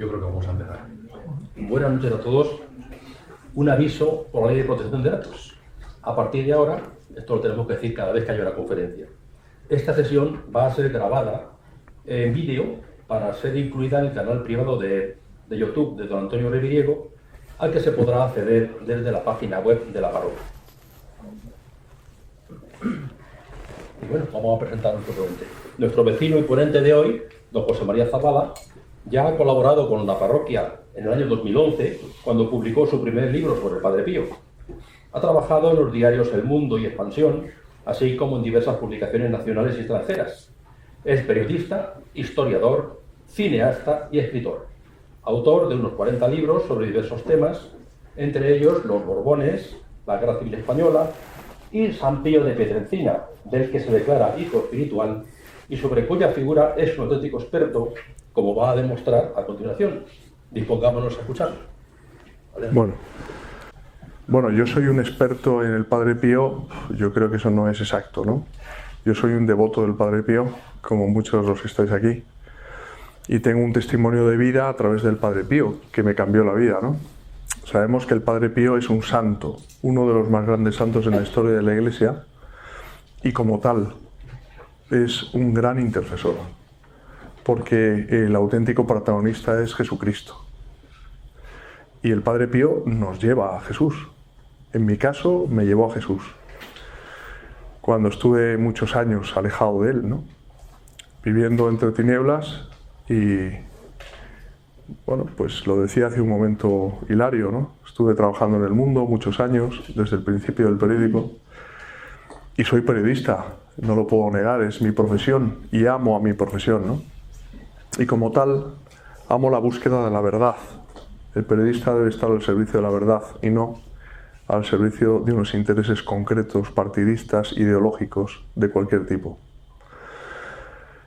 Yo creo que vamos a empezar. Buenas noches a todos. Un aviso por la Ley de Protección de Datos. A partir de ahora, esto lo tenemos que decir cada vez que haya una conferencia, esta sesión va a ser grabada en vídeo para ser incluida en el canal privado de YouTube de don Antonio Reviriego, al que se podrá acceder desde la página web de la parroquia. Y bueno, vamos a presentar a nuestro ponente. Nuestro vecino y ponente de hoy, don José María Zavala, ya ha colaborado con la parroquia en el año 2011, cuando publicó su primer libro sobre el Padre Pío. Ha trabajado en los diarios El Mundo y Expansión, así como en diversas publicaciones nacionales y extranjeras. Es periodista, historiador, cineasta y escritor. Autor de unos 40 libros sobre diversos temas, entre ellos Los Borbones, la Guerra Civil Española y San Pío de Pietrelcina, del que se declara hijo espiritual y sobre cuya figura es un auténtico experto, como va a demostrar a continuación. Dispongámonos a escucharlo. Bueno, yo soy un experto en el Padre Pío. Yo creo que eso no es exacto, ¿no? Yo soy un devoto del Padre Pío, como muchos de los que estáis aquí, y tengo un testimonio de vida a través del Padre Pío, que me cambió la vida, ¿no? Sabemos que el Padre Pío es un santo, uno de los más grandes santos en la historia de la Iglesia, y como tal, es un gran intercesor, porque el auténtico protagonista es Jesucristo. Y el Padre Pío nos lleva a Jesús. En mi caso, me llevó a Jesús. Cuando estuve muchos años alejado de Él, ¿no? Viviendo entre tinieblas y, bueno, pues lo decía hace un momento Hilario, ¿no? Estuve trabajando en El Mundo muchos años, desde el principio del periódico, y soy periodista, no lo puedo negar, es mi profesión y amo a mi profesión, ¿no? Y como tal, amo la búsqueda de la verdad. El periodista debe estar al servicio de la verdad y no al servicio de unos intereses concretos, partidistas, ideológicos, de cualquier tipo.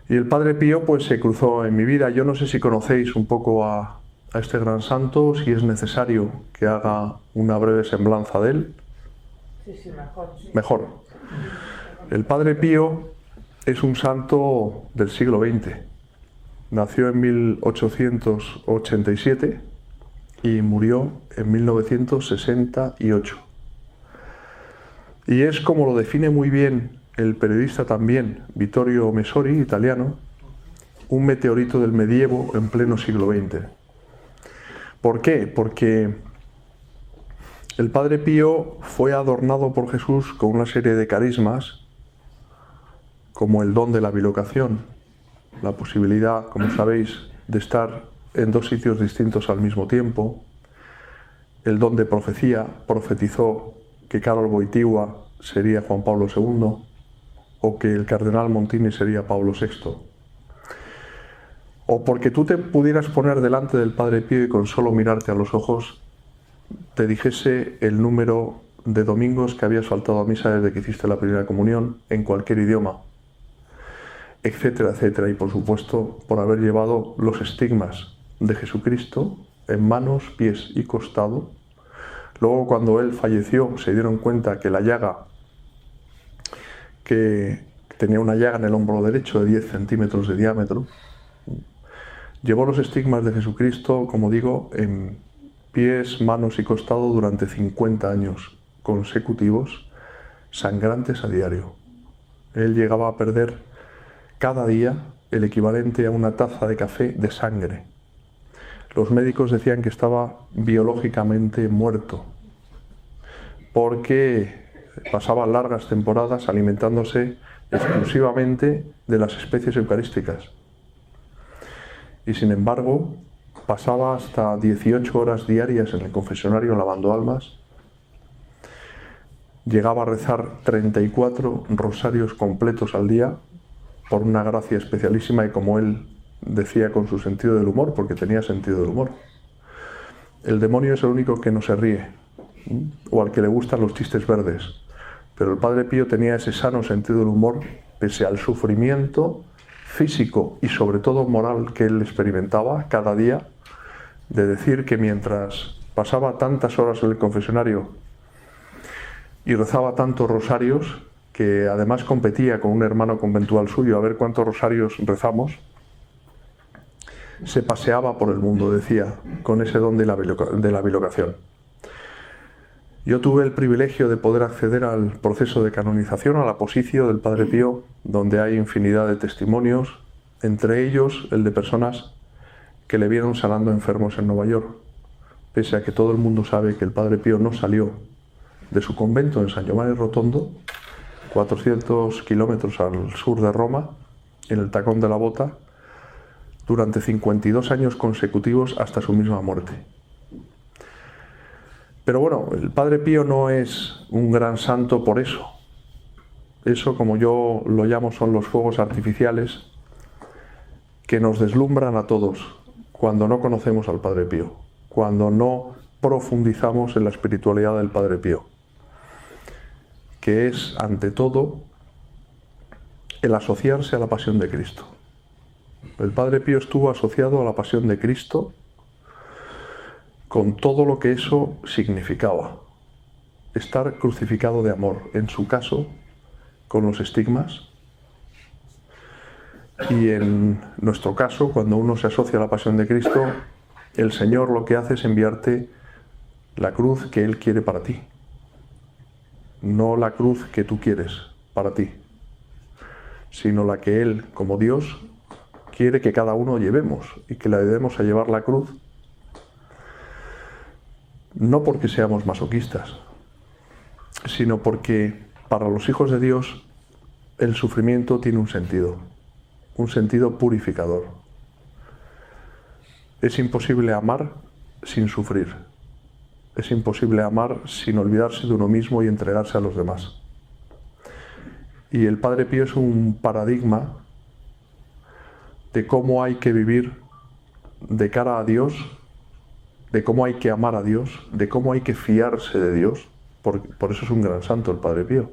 Y el Padre Pío pues se cruzó en mi vida. Yo no sé si conocéis un poco a este gran santo, si es necesario que haga una breve semblanza de él. Sí, mejor. Sí. Mejor. El Padre Pío es un santo del siglo XX. Nació en 1887 y murió en 1968. Y es, como lo define muy bien el periodista también, Vittorio Messori, italiano, un meteorito del medievo en pleno siglo XX. ¿Por qué? Porque el Padre Pío fue adornado por Jesús con una serie de carismas, como el don de la bilocación, la posibilidad, como sabéis, de estar en dos sitios distintos al mismo tiempo, el don de profecía, profetizó que Karol Wojtyła sería Juan Pablo II o que el cardenal Montini sería Pablo VI. O porque tú te pudieras poner delante del Padre Pío y con solo mirarte a los ojos te dijese el número de domingos que habías faltado a misa desde que hiciste la primera comunión en cualquier idioma, etcétera, etcétera, y por supuesto por haber llevado los estigmas de Jesucristo en manos, pies y costado. Luego, cuando él falleció, se dieron cuenta que la llaga, que tenía una llaga en el hombro derecho de 10 centímetros de diámetro, llevó los estigmas de Jesucristo, como digo, en pies, manos y costado durante 50 años consecutivos, sangrantes a diario. Él llegaba a perder cada día el equivalente a una taza de café de sangre. Los médicos decían que estaba biológicamente muerto, porque pasaba largas temporadas alimentándose exclusivamente de las especies eucarísticas. Y sin embargo, pasaba hasta 18 horas diarias en el confesionario lavando almas. Llegaba a rezar 34 rosarios completos al día, por una gracia especialísima, y como él decía, con su sentido del humor, porque tenía sentido del humor. El demonio es el único que no se ríe, o al que le gustan los chistes verdes, pero el Padre Pío tenía ese sano sentido del humor, pese al sufrimiento físico y sobre todo moral que él experimentaba cada día, de decir que mientras pasaba tantas horas en el confesionario y rezaba tantos rosarios, que además competía con un hermano conventual suyo a ver cuántos rosarios rezamos, se paseaba por el mundo, decía, con ese don de la bilocación. Yo tuve el privilegio de poder acceder al proceso de canonización, a la posición del Padre Pío, donde hay infinidad de testimonios, entre ellos el de personas que le vieron sanando enfermos en Nueva York, pese a que todo el mundo sabe que el Padre Pío no salió de su convento en San Giovanni Rotondo, 400 kilómetros al sur de Roma, en el Tacón de la Bota, durante 52 años consecutivos hasta su misma muerte. Pero bueno, el Padre Pío no es un gran santo por eso. Eso, como yo lo llamo, son los fuegos artificiales que nos deslumbran a todos cuando no conocemos al Padre Pío, cuando no profundizamos en la espiritualidad del Padre Pío, que es, ante todo, el asociarse a la pasión de Cristo. El Padre Pío estuvo asociado a la pasión de Cristo con todo lo que eso significaba. Estar crucificado de amor, en su caso, con los estigmas, y en nuestro caso, cuando uno se asocia a la pasión de Cristo, el Señor lo que hace es enviarte la cruz que Él quiere para ti, no la cruz que tú quieres para ti, sino la que Él, como Dios, quiere que cada uno llevemos, y que le ayudemos a llevar la cruz, no porque seamos masoquistas, sino porque para los hijos de Dios el sufrimiento tiene un sentido purificador. Es imposible amar sin sufrir. Es imposible amar sin olvidarse de uno mismo y entregarse a los demás. Y el Padre Pío es un paradigma de cómo hay que vivir de cara a Dios, de cómo hay que amar a Dios, de cómo hay que fiarse de Dios. Por eso es un gran santo el Padre Pío,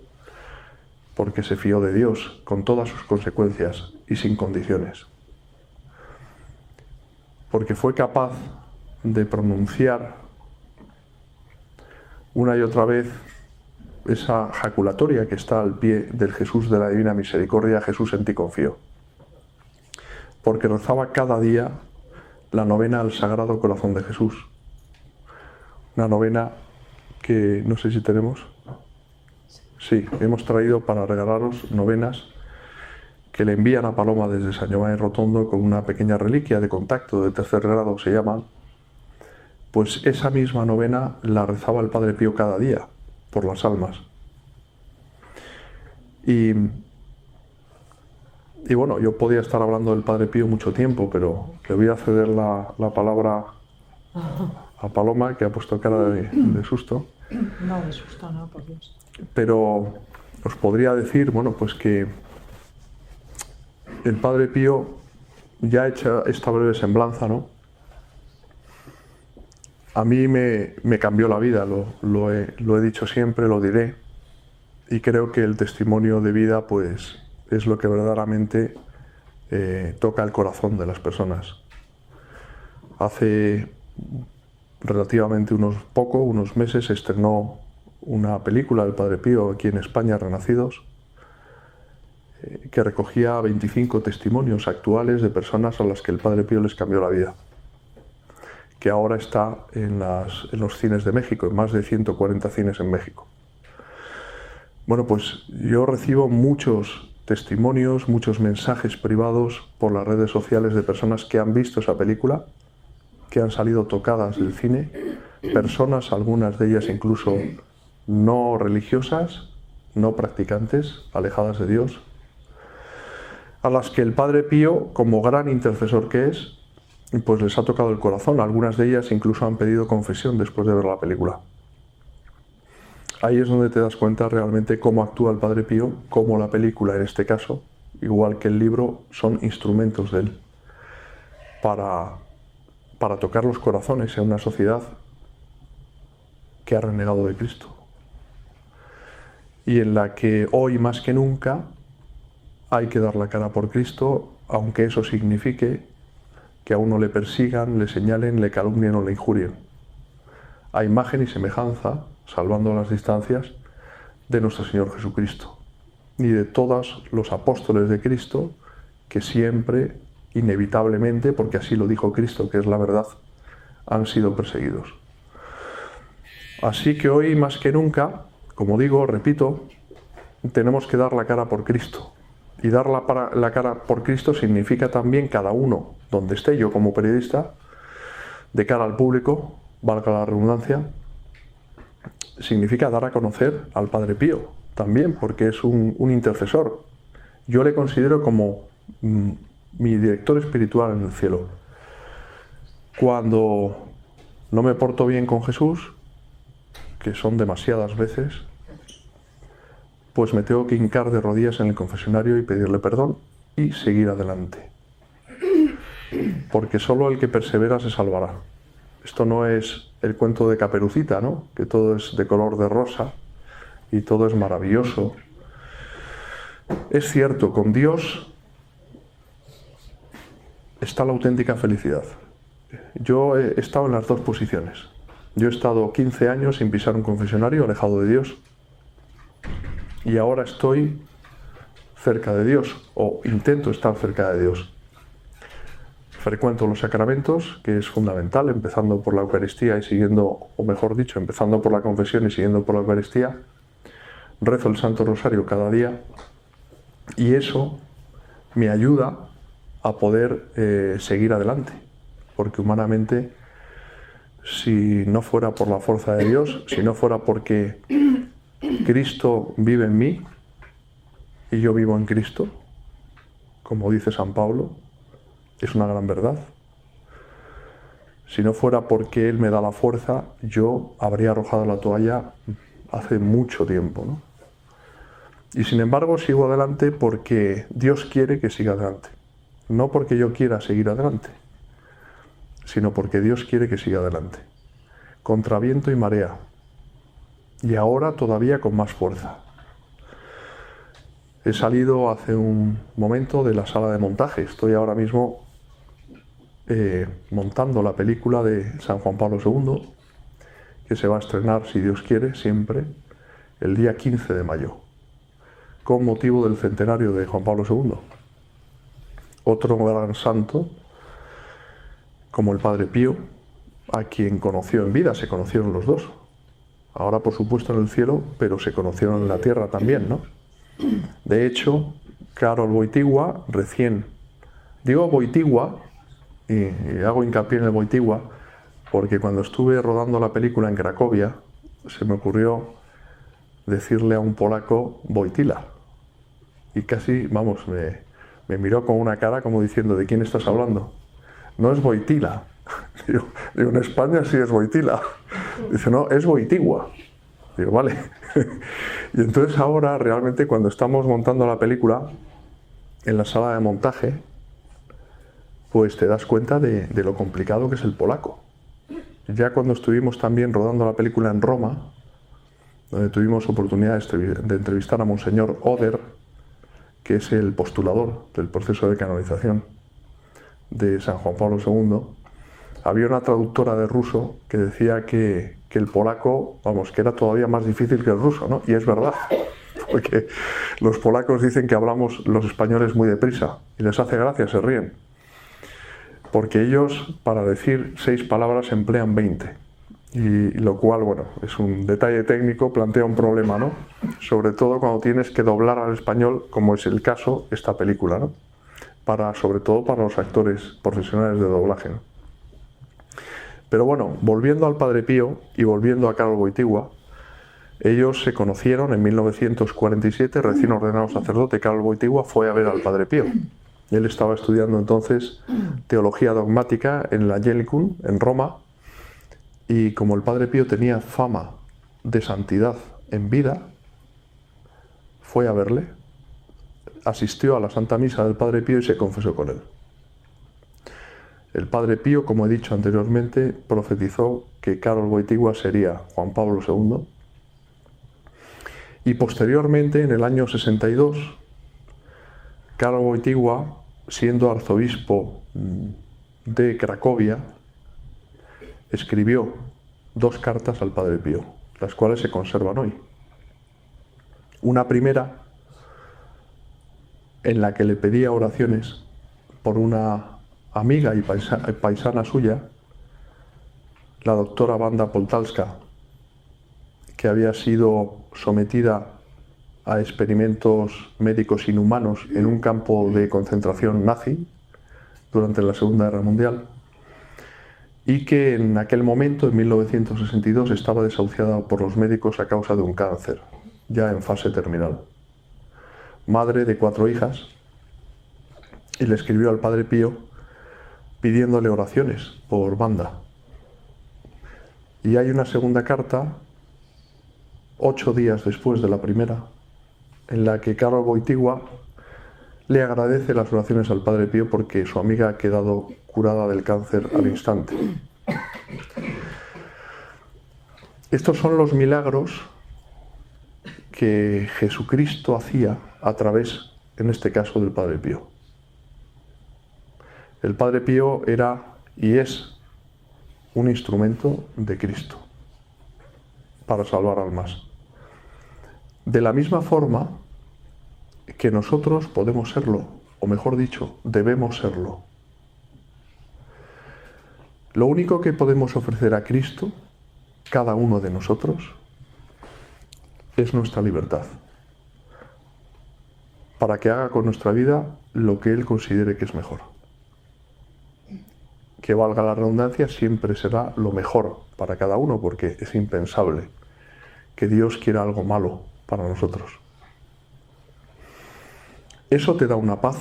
porque se fió de Dios con todas sus consecuencias y sin condiciones. Porque fue capaz de pronunciar una y otra vez esa jaculatoria que está al pie del Jesús de la Divina Misericordia: Jesús, en ti confío. Porque rezaba cada día la novena al Sagrado Corazón de Jesús. Una novena que no sé si tenemos. Sí, hemos traído para regalaros novenas que le envían a Paloma desde San Giovanni Rotondo con una pequeña reliquia de contacto de tercer grado, se llama. Pues esa misma novena la rezaba el Padre Pío cada día por las almas. Y bueno, yo podía estar hablando del Padre Pío mucho tiempo, pero le voy a ceder la palabra a Paloma, que ha puesto cara de susto. No, de susto no, por Dios. Pero os podría decir, bueno, pues que el Padre Pío, ya hecha esta breve semblanza, ¿no?, a mí me cambió la vida, lo he dicho siempre, lo diré, y creo que el testimonio de vida pues es lo que verdaderamente toca el corazón de las personas. Hace relativamente unos meses se estrenó una película del Padre Pío aquí en España, Renacidos, que recogía 25 testimonios actuales de personas a las que el Padre Pío les cambió la vida, que ahora está en los cines de México, en más de 140 cines en México. Bueno, pues yo recibo muchos testimonios, muchos mensajes privados por las redes sociales de personas que han visto esa película, que han salido tocadas del cine, personas, algunas de ellas incluso no religiosas, no practicantes, alejadas de Dios, a las que el Padre Pío, como gran intercesor que es, pues les ha tocado el corazón. Algunas de ellas incluso han pedido confesión después de ver la película. Ahí es donde te das cuenta realmente cómo actúa el Padre Pío, cómo la película, en este caso, igual que el libro, son instrumentos de él para tocar los corazones en una sociedad que ha renegado de Cristo, y en la que hoy más que nunca hay que dar la cara por Cristo, aunque eso signifique que a uno le persigan, le señalen, le calumnien o le injurien, a imagen y semejanza, salvando las distancias, de nuestro Señor Jesucristo y de todos los apóstoles de Cristo que siempre inevitablemente, porque así lo dijo Cristo, que es la verdad, han sido perseguidos. Así que hoy más que nunca, como digo, repito, tenemos que dar la cara por Cristo. Y dar la cara por Cristo significa también cada uno, donde esté yo como periodista, de cara al público, valga la redundancia, significa dar a conocer al Padre Pío también, porque es un intercesor. Yo le considero como mi director espiritual en el cielo. Cuando no me porto bien con Jesús, que son demasiadas veces, pues me tengo que hincar de rodillas en el confesionario y pedirle perdón y seguir adelante. Porque solo el que persevera se salvará. Esto no es el cuento de Caperucita, ¿no? Que todo es de color de rosa y todo es maravilloso. Es cierto, con Dios está la auténtica felicidad. Yo he estado en las dos posiciones. Yo he estado 15 años sin pisar un confesionario, alejado de Dios, y ahora estoy cerca de Dios, o intento estar cerca de Dios. Frecuento los sacramentos, que es fundamental, empezando por la Eucaristía y siguiendo, o mejor dicho, empezando por la confesión y siguiendo por la Eucaristía. Rezo el Santo Rosario cada día, y eso me ayuda a poder seguir adelante, porque humanamente, si no fuera por la fuerza de Dios, si no fuera porque Cristo vive en mí y yo vivo en Cristo, como dice San Pablo, es una gran verdad. Si no fuera porque Él me da la fuerza, yo habría arrojado la toalla hace mucho tiempo, ¿no? Y sin embargo sigo adelante porque Dios quiere que siga adelante. No porque yo quiera seguir adelante, sino porque Dios quiere que siga adelante. Contra viento y marea. Y ahora todavía con más fuerza. He salido hace un momento de la sala de montaje. Estoy ahora mismo montando la película de San Juan Pablo II, que se va a estrenar, si Dios quiere, siempre, el día 15 de mayo, con motivo del centenario de Juan Pablo II. Otro gran santo, como el Padre Pío, a quien conoció en vida, se conocieron los dos. Ahora, por supuesto, en el cielo, pero se conocieron en la tierra también, ¿no? De hecho, Karol Wojtyła, digo Wojtyła, y hago hincapié en el Wojtyła, porque cuando estuve rodando la película en Cracovia, se me ocurrió decirle a un polaco Wojtyła. Y casi, vamos, me miró con una cara como diciendo, ¿de quién estás hablando? No es Wojtyła. Digo, en España sí es Wojtyła. Dice, no, es Wojtyła. Digo, vale. Y entonces ahora, realmente, cuando estamos montando la película, en la sala de montaje, pues te das cuenta de lo complicado que es el polaco. Ya cuando estuvimos también rodando la película en Roma, donde tuvimos oportunidad de entrevistar a Monseñor Oder, que es el postulador del proceso de canonización de San Juan Pablo II, había una traductora de ruso que decía que el polaco, vamos, que era todavía más difícil que el ruso, ¿no? Y es verdad, porque los polacos dicen que hablamos los españoles muy deprisa, y les hace gracia, se ríen, porque ellos, para decir 6 palabras, emplean 20, y lo cual, bueno, es un detalle técnico, plantea un problema, ¿no? Sobre todo cuando tienes que doblar al español, como es el caso esta película, ¿no? Sobre todo para los actores profesionales de doblaje, ¿no? Pero bueno, volviendo al Padre Pío y volviendo a Karol Wojtyła, ellos se conocieron en 1947, recién ordenado sacerdote. Karol Wojtyła fue a ver al Padre Pío. Él estaba estudiando entonces teología dogmática en el Angelicum, en Roma, y como el Padre Pío tenía fama de santidad en vida, fue a verle, asistió a la Santa Misa del Padre Pío y se confesó con él. El Padre Pío, como he dicho anteriormente, profetizó que Karol Wojtyła sería Juan Pablo II, y posteriormente, en el año 62, Karol Wojtyła, siendo arzobispo de Cracovia, escribió 2 cartas al Padre Pío, las cuales se conservan hoy. Una primera en la que le pedía oraciones por una amiga y paisana suya, la doctora Wanda Poltalska, que había sido sometida a experimentos médicos inhumanos en un campo de concentración nazi durante la Segunda Guerra Mundial, y que en aquel momento, en 1962, estaba desahuciada por los médicos a causa de un cáncer, ya en fase terminal. Madre de 4 hijas, y le escribió al Padre Pío pidiéndole oraciones por Wanda. Y hay una segunda carta, 8 días después de la primera, en la que Karol Wojtyła le agradece las oraciones al Padre Pío porque su amiga ha quedado curada del cáncer al instante. Estos son los milagros que Jesucristo hacía a través, en este caso, del Padre Pío. El Padre Pío era y es un instrumento de Cristo para salvar almas. De la misma forma que nosotros podemos serlo, o mejor dicho, debemos serlo. Lo único que podemos ofrecer a Cristo, cada uno de nosotros, es nuestra libertad, para que haga con nuestra vida lo que Él considere que es mejor. Que valga la redundancia, siempre será lo mejor para cada uno, porque es impensable que Dios quiera algo malo para nosotros. Eso te da una paz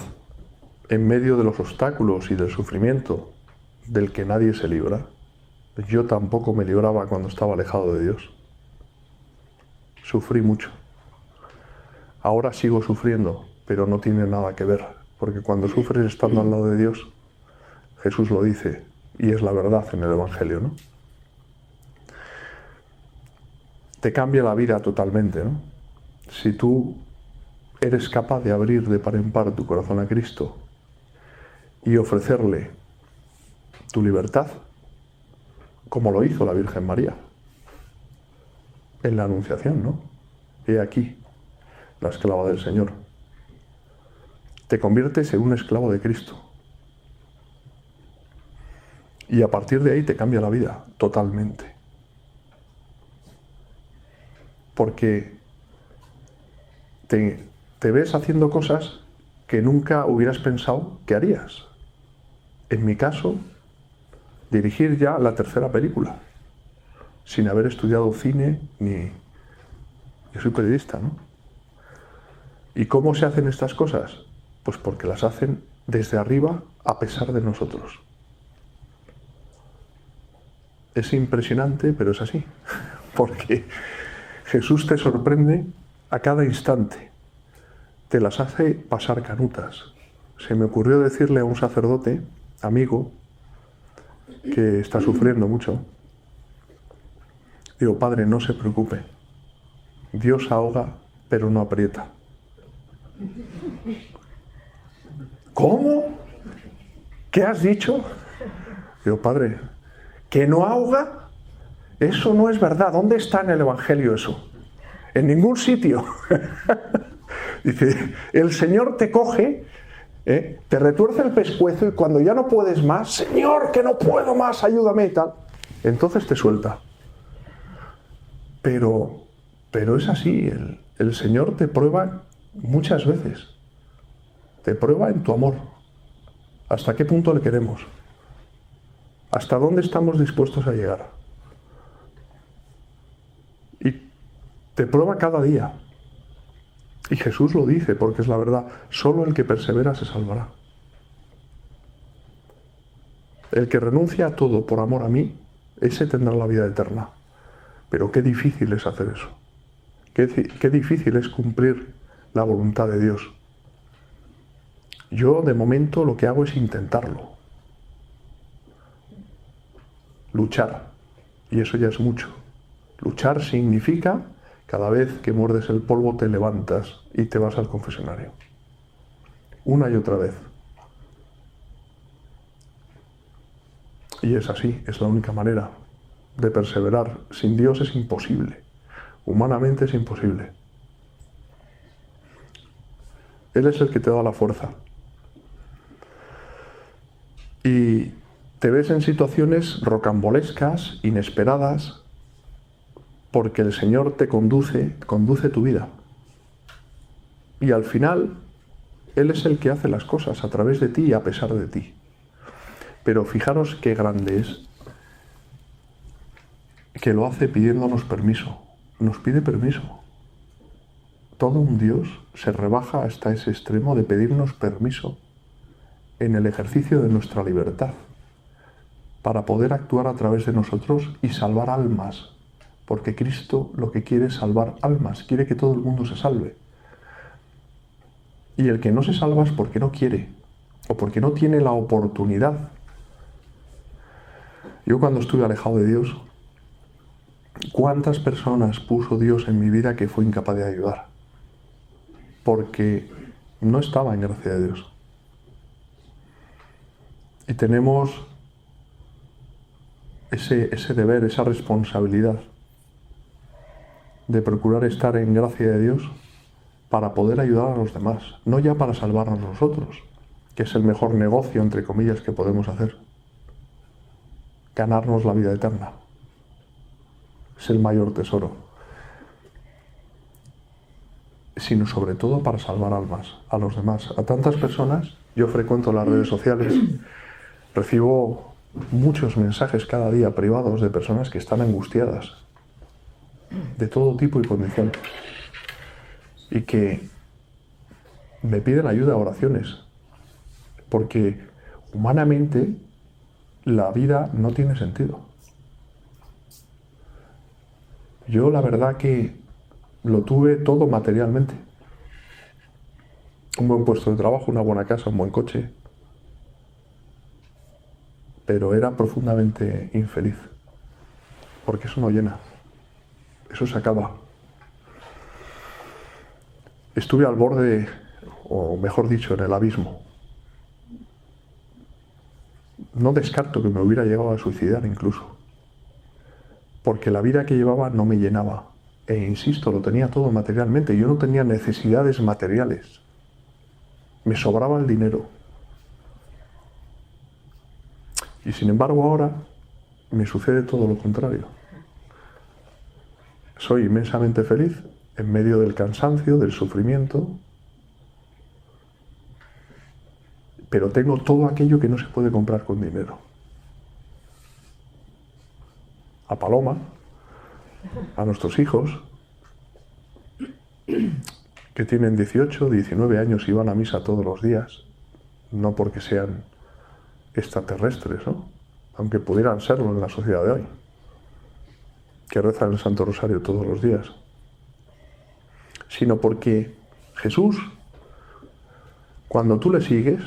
en medio de los obstáculos y del sufrimiento del que nadie se libra. Yo tampoco me libraba cuando estaba alejado de Dios. Sufrí mucho. Ahora sigo sufriendo, pero no tiene nada que ver, porque cuando sufres estando al lado de Dios, Jesús lo dice, y es la verdad en el Evangelio, ¿no? Te cambia la vida totalmente, ¿no? Si tú eres capaz de abrir de par en par tu corazón a Cristo y ofrecerle tu libertad, como lo hizo la Virgen María en la Anunciación, ¿no? He aquí, la esclava del Señor. Te conviertes en un esclavo de Cristo. Y a partir de ahí te cambia la vida totalmente. Porque te ves haciendo cosas que nunca hubieras pensado que harías. En mi caso, dirigir ya la 3ª película, sin haber estudiado cine ni... Yo soy periodista, ¿no? ¿Y cómo se hacen estas cosas? Pues porque las hacen desde arriba a pesar de nosotros. Es impresionante, pero es así. Porque Jesús te sorprende a cada instante. Te las hace pasar canutas. Se me ocurrió decirle a un sacerdote, amigo, que está sufriendo mucho, digo, Padre, no se preocupe. Dios ahoga, pero no aprieta. ¿Cómo? ¿Qué has dicho? Digo, Padre, ¿que no ahoga? Eso no es verdad. ¿Dónde está en el Evangelio eso? En ningún sitio. Dice, el Señor te coge, te retuerce el pescuezo y cuando ya no puedes más, Señor, que no puedo más, ayúdame y tal. Entonces te suelta. Pero es así, el Señor te prueba muchas veces. Te prueba en tu amor. ¿Hasta qué punto le queremos? ¿Hasta dónde estamos dispuestos a llegar? Y te prueba cada día. Y Jesús lo dice porque es la verdad. Solo el que persevera se salvará. El que renuncia a todo por amor a mí, ese tendrá la vida eterna. Pero qué difícil es hacer eso. Qué difícil es cumplir la voluntad de Dios. Yo, de momento, lo que hago es intentarlo. Luchar. Y eso ya es mucho. Luchar significa, cada vez que muerdes el polvo, te levantas y te vas al confesionario. Una y otra vez. Y es así, es la única manera de perseverar. Sin Dios es imposible. Humanamente es imposible. Él es el que te da la fuerza. Y te ves en situaciones rocambolescas, inesperadas, porque el Señor te conduce tu vida. Y al final, Él es el que hace las cosas a través de ti y a pesar de ti. Pero fijaros qué grande es, que lo hace pidiéndonos permiso. Nos pide permiso. Todo un Dios se rebaja hasta ese extremo de pedirnos permiso en el ejercicio de nuestra libertad, para poder actuar a través de nosotros y salvar almas, porque Cristo lo que quiere es salvar almas, quiere que todo el mundo se salve. Y el que no se salva es porque no quiere, o porque no tiene la oportunidad. Yo cuando estuve alejado de Dios, ¿cuántas personas puso Dios en mi vida que fue incapaz de ayudar? Porque no estaba en gracia de Dios. Y tenemos ese deber, esa responsabilidad de procurar estar en gracia de Dios para poder ayudar a los demás, no ya para salvarnos nosotros, que es el mejor negocio, entre comillas, que podemos hacer. Ganarnos la vida eterna. Es el mayor tesoro. Sino sobre todo para salvar almas, a los demás. A tantas personas, yo frecuento las redes sociales, recibo muchos mensajes cada día privados de personas que están angustiadas, de todo tipo y condición, y que me piden ayuda, oraciones, porque humanamente la vida no tiene sentido. Yo la verdad que lo tuve todo materialmente. Un buen puesto de trabajo, una buena casa, un buen coche. Pero era profundamente infeliz. Porque eso no llena. Eso se acaba. Estuve al borde, o mejor dicho, en el abismo. No descarto que me hubiera llegado a suicidar incluso. Porque la vida que llevaba no me llenaba. E insisto, lo tenía todo materialmente. Yo no tenía necesidades materiales. Me sobraba el dinero. Y sin embargo ahora me sucede todo lo contrario. Soy inmensamente feliz en medio del cansancio, del sufrimiento, pero tengo todo aquello que no se puede comprar con dinero. A Paloma, a nuestros hijos, que tienen 18, 19 años y van a misa todos los días, no porque sean extraterrestres, ¿no? Aunque pudieran serlo en la sociedad de hoy, que rezan el Santo Rosario todos los días, sino porque Jesús, cuando tú le sigues,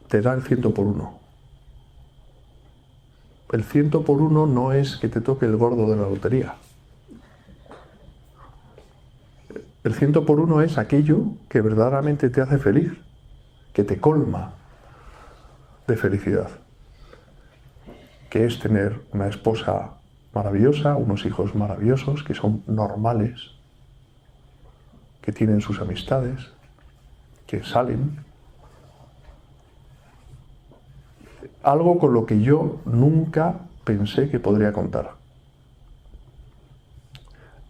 te da el 100 por 1. El 100 por 1 no es que te toque el gordo de la lotería. El 100 por 1 es aquello que verdaderamente te hace feliz, que te colma de felicidad, que es tener una esposa maravillosa, unos hijos maravillosos, que son normales, que tienen sus amistades, que salen. Algo con lo que yo nunca pensé que podría contar.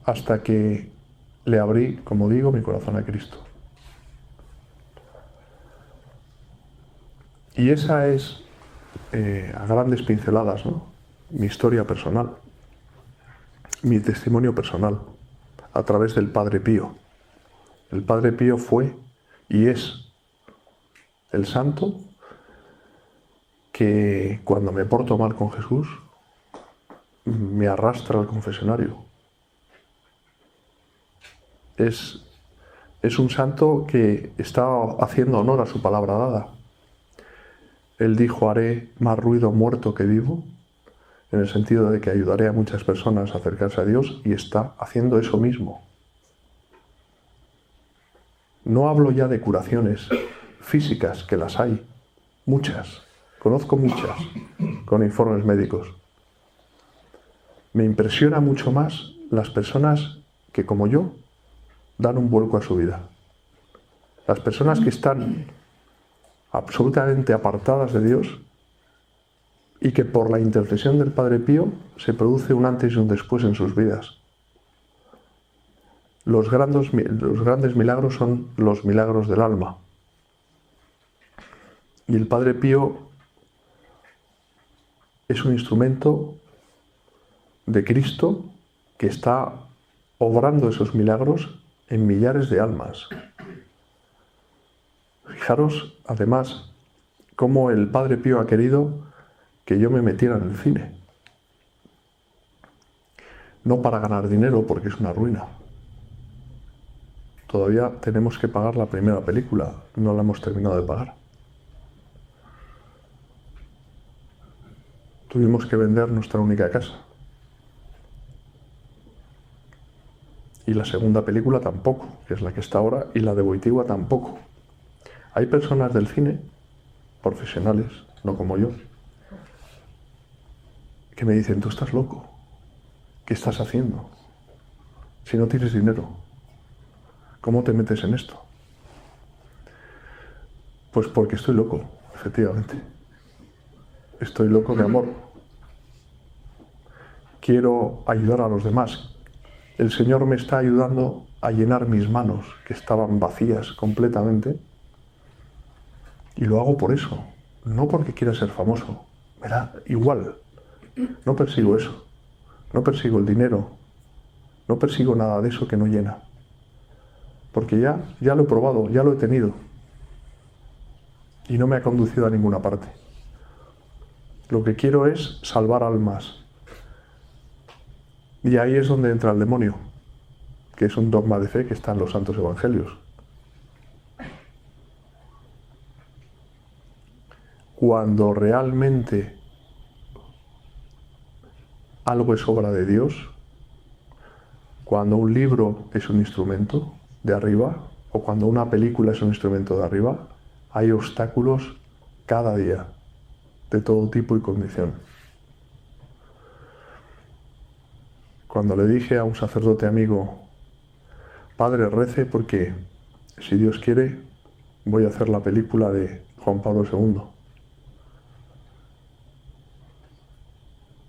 Hasta que le abrí, como digo, mi corazón a Cristo. Y esa es, a grandes pinceladas, ¿no?, mi historia personal, mi testimonio personal, a través del Padre Pío. El Padre Pío fue y es el santo que cuando me porto mal con Jesús me arrastra al confesionario. Es un santo que está haciendo honor a su palabra dada. Él dijo: haré más ruido muerto que vivo, en el sentido de que ayudaré a muchas personas a acercarse a Dios, y está haciendo eso mismo. No hablo ya de curaciones físicas, que las hay, muchas. Conozco muchas, con informes médicos. Me impresiona mucho más las personas que, como yo, dan un vuelco a su vida. Las personas que están absolutamente apartadas de Dios, y que por la intercesión del Padre Pío se produce un antes y un después en sus vidas. Los grandes milagros son los milagros del alma. Y el Padre Pío es un instrumento de Cristo que está obrando esos milagros en millares de almas. Fijaros, además, cómo el Padre Pío ha querido que yo me metiera en el cine. No para ganar dinero, porque es una ruina. Todavía tenemos que pagar la primera película, no la hemos terminado de pagar. Tuvimos que vender nuestra única casa. Y la segunda película tampoco, que es la que está ahora, y la de Wojtyła tampoco. Hay personas del cine, profesionales, no como yo, que me dicen, tú estás loco, ¿qué estás haciendo? Si no tienes dinero, ¿cómo te metes en esto? Pues porque estoy loco, efectivamente. Estoy loco de amor. Quiero ayudar a los demás. El Señor me está ayudando a llenar mis manos, que estaban vacías completamente. Y lo hago por eso, no porque quiera ser famoso. Me da igual. No persigo eso. No persigo el dinero. No persigo nada de eso que no llena. Porque ya lo he probado, ya lo he tenido. Y no me ha conducido a ninguna parte. Lo que quiero es salvar almas. Y ahí es donde entra el demonio, que es un dogma de fe que está en los santos evangelios. Cuando realmente algo es obra de Dios, cuando un libro es un instrumento de arriba, o cuando una película es un instrumento de arriba, hay obstáculos cada día, de todo tipo y condición. Cuando le dije a un sacerdote amigo, padre, rece porque, si Dios quiere, voy a hacer la película de Juan Pablo II.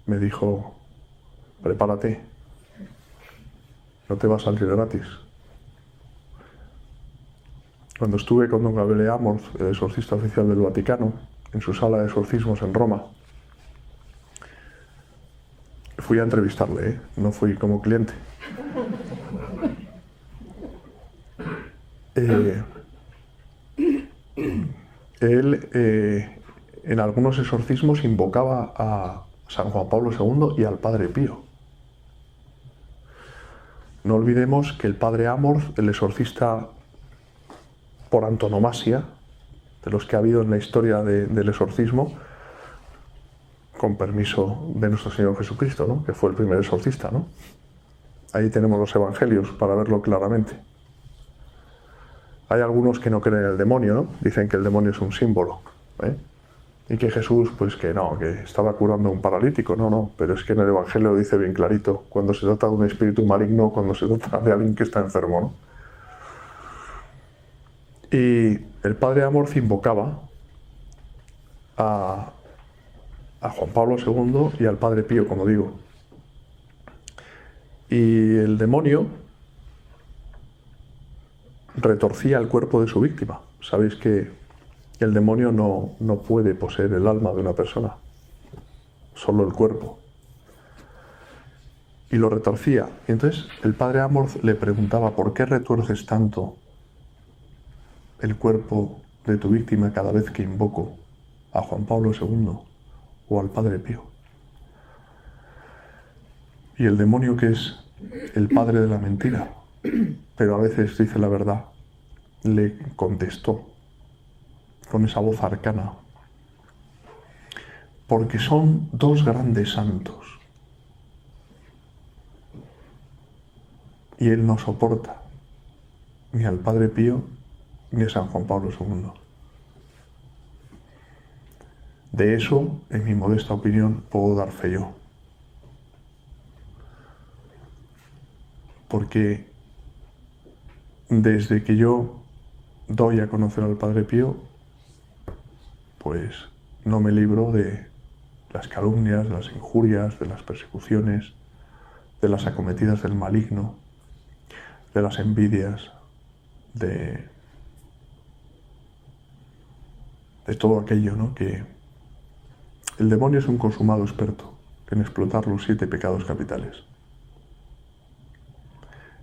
Me dijo, prepárate, no te va a salir gratis. Cuando estuve con don Gabriele Amorth, el exorcista oficial del Vaticano, en su sala de exorcismos en Roma, fui a entrevistarle, no fui como cliente. Él en algunos exorcismos invocaba a San Juan Pablo II y al Padre Pío. No olvidemos que el padre Amorth, el exorcista por antonomasia, de los que ha habido en la historia del exorcismo, con permiso de nuestro Señor Jesucristo, ¿no?, que fue el primer exorcista, ¿no? Ahí tenemos los evangelios para verlo claramente. Hay algunos que no creen en el demonio, ¿no? Dicen que el demonio es un símbolo, ¿eh? Y que Jesús, pues que no, que estaba curando a un paralítico. No, pero es que en el evangelio dice bien clarito, cuando se trata de un espíritu maligno, cuando se trata de alguien que está enfermo, ¿no? Y el padre Amorth invocaba a Juan Pablo II y al Padre Pío, como digo. Y el demonio retorcía el cuerpo de su víctima. Sabéis que el demonio no puede poseer el alma de una persona, solo el cuerpo. Y lo retorcía. Y entonces el padre Amorth le preguntaba, ¿por qué retuerces tanto el cuerpo de tu víctima cada vez que invoco a Juan Pablo II o al Padre Pío? Y el demonio, que es el padre de la mentira, pero a veces dice la verdad, le contestó con esa voz arcana, porque son dos grandes santos y él no soporta ni al Padre Pío ni a San Juan Pablo II. De eso, en mi modesta opinión, puedo dar fe yo. Porque desde que yo doy a conocer al Padre Pío, pues no me libro de las calumnias, de las injurias, de las persecuciones, de las acometidas del maligno, de las envidias, de todo aquello, ¿no? Que el demonio es un consumado experto en explotar los 7 pecados capitales,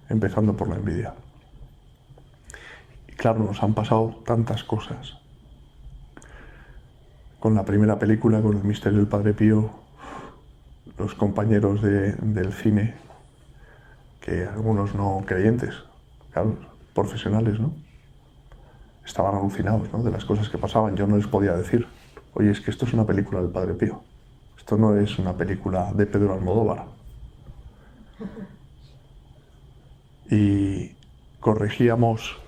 empezando por la envidia. Y claro, nos han pasado tantas cosas. Con la primera película, con el misterio del Padre Pío, los compañeros del cine, que algunos no creyentes, claro, profesionales, ¿no? Estaban alucinados, ¿no?, de las cosas que pasaban. Yo no les podía decir, oye, es que esto es una película del Padre Pío, esto no es una película de Pedro Almodóvar. Y corregíamos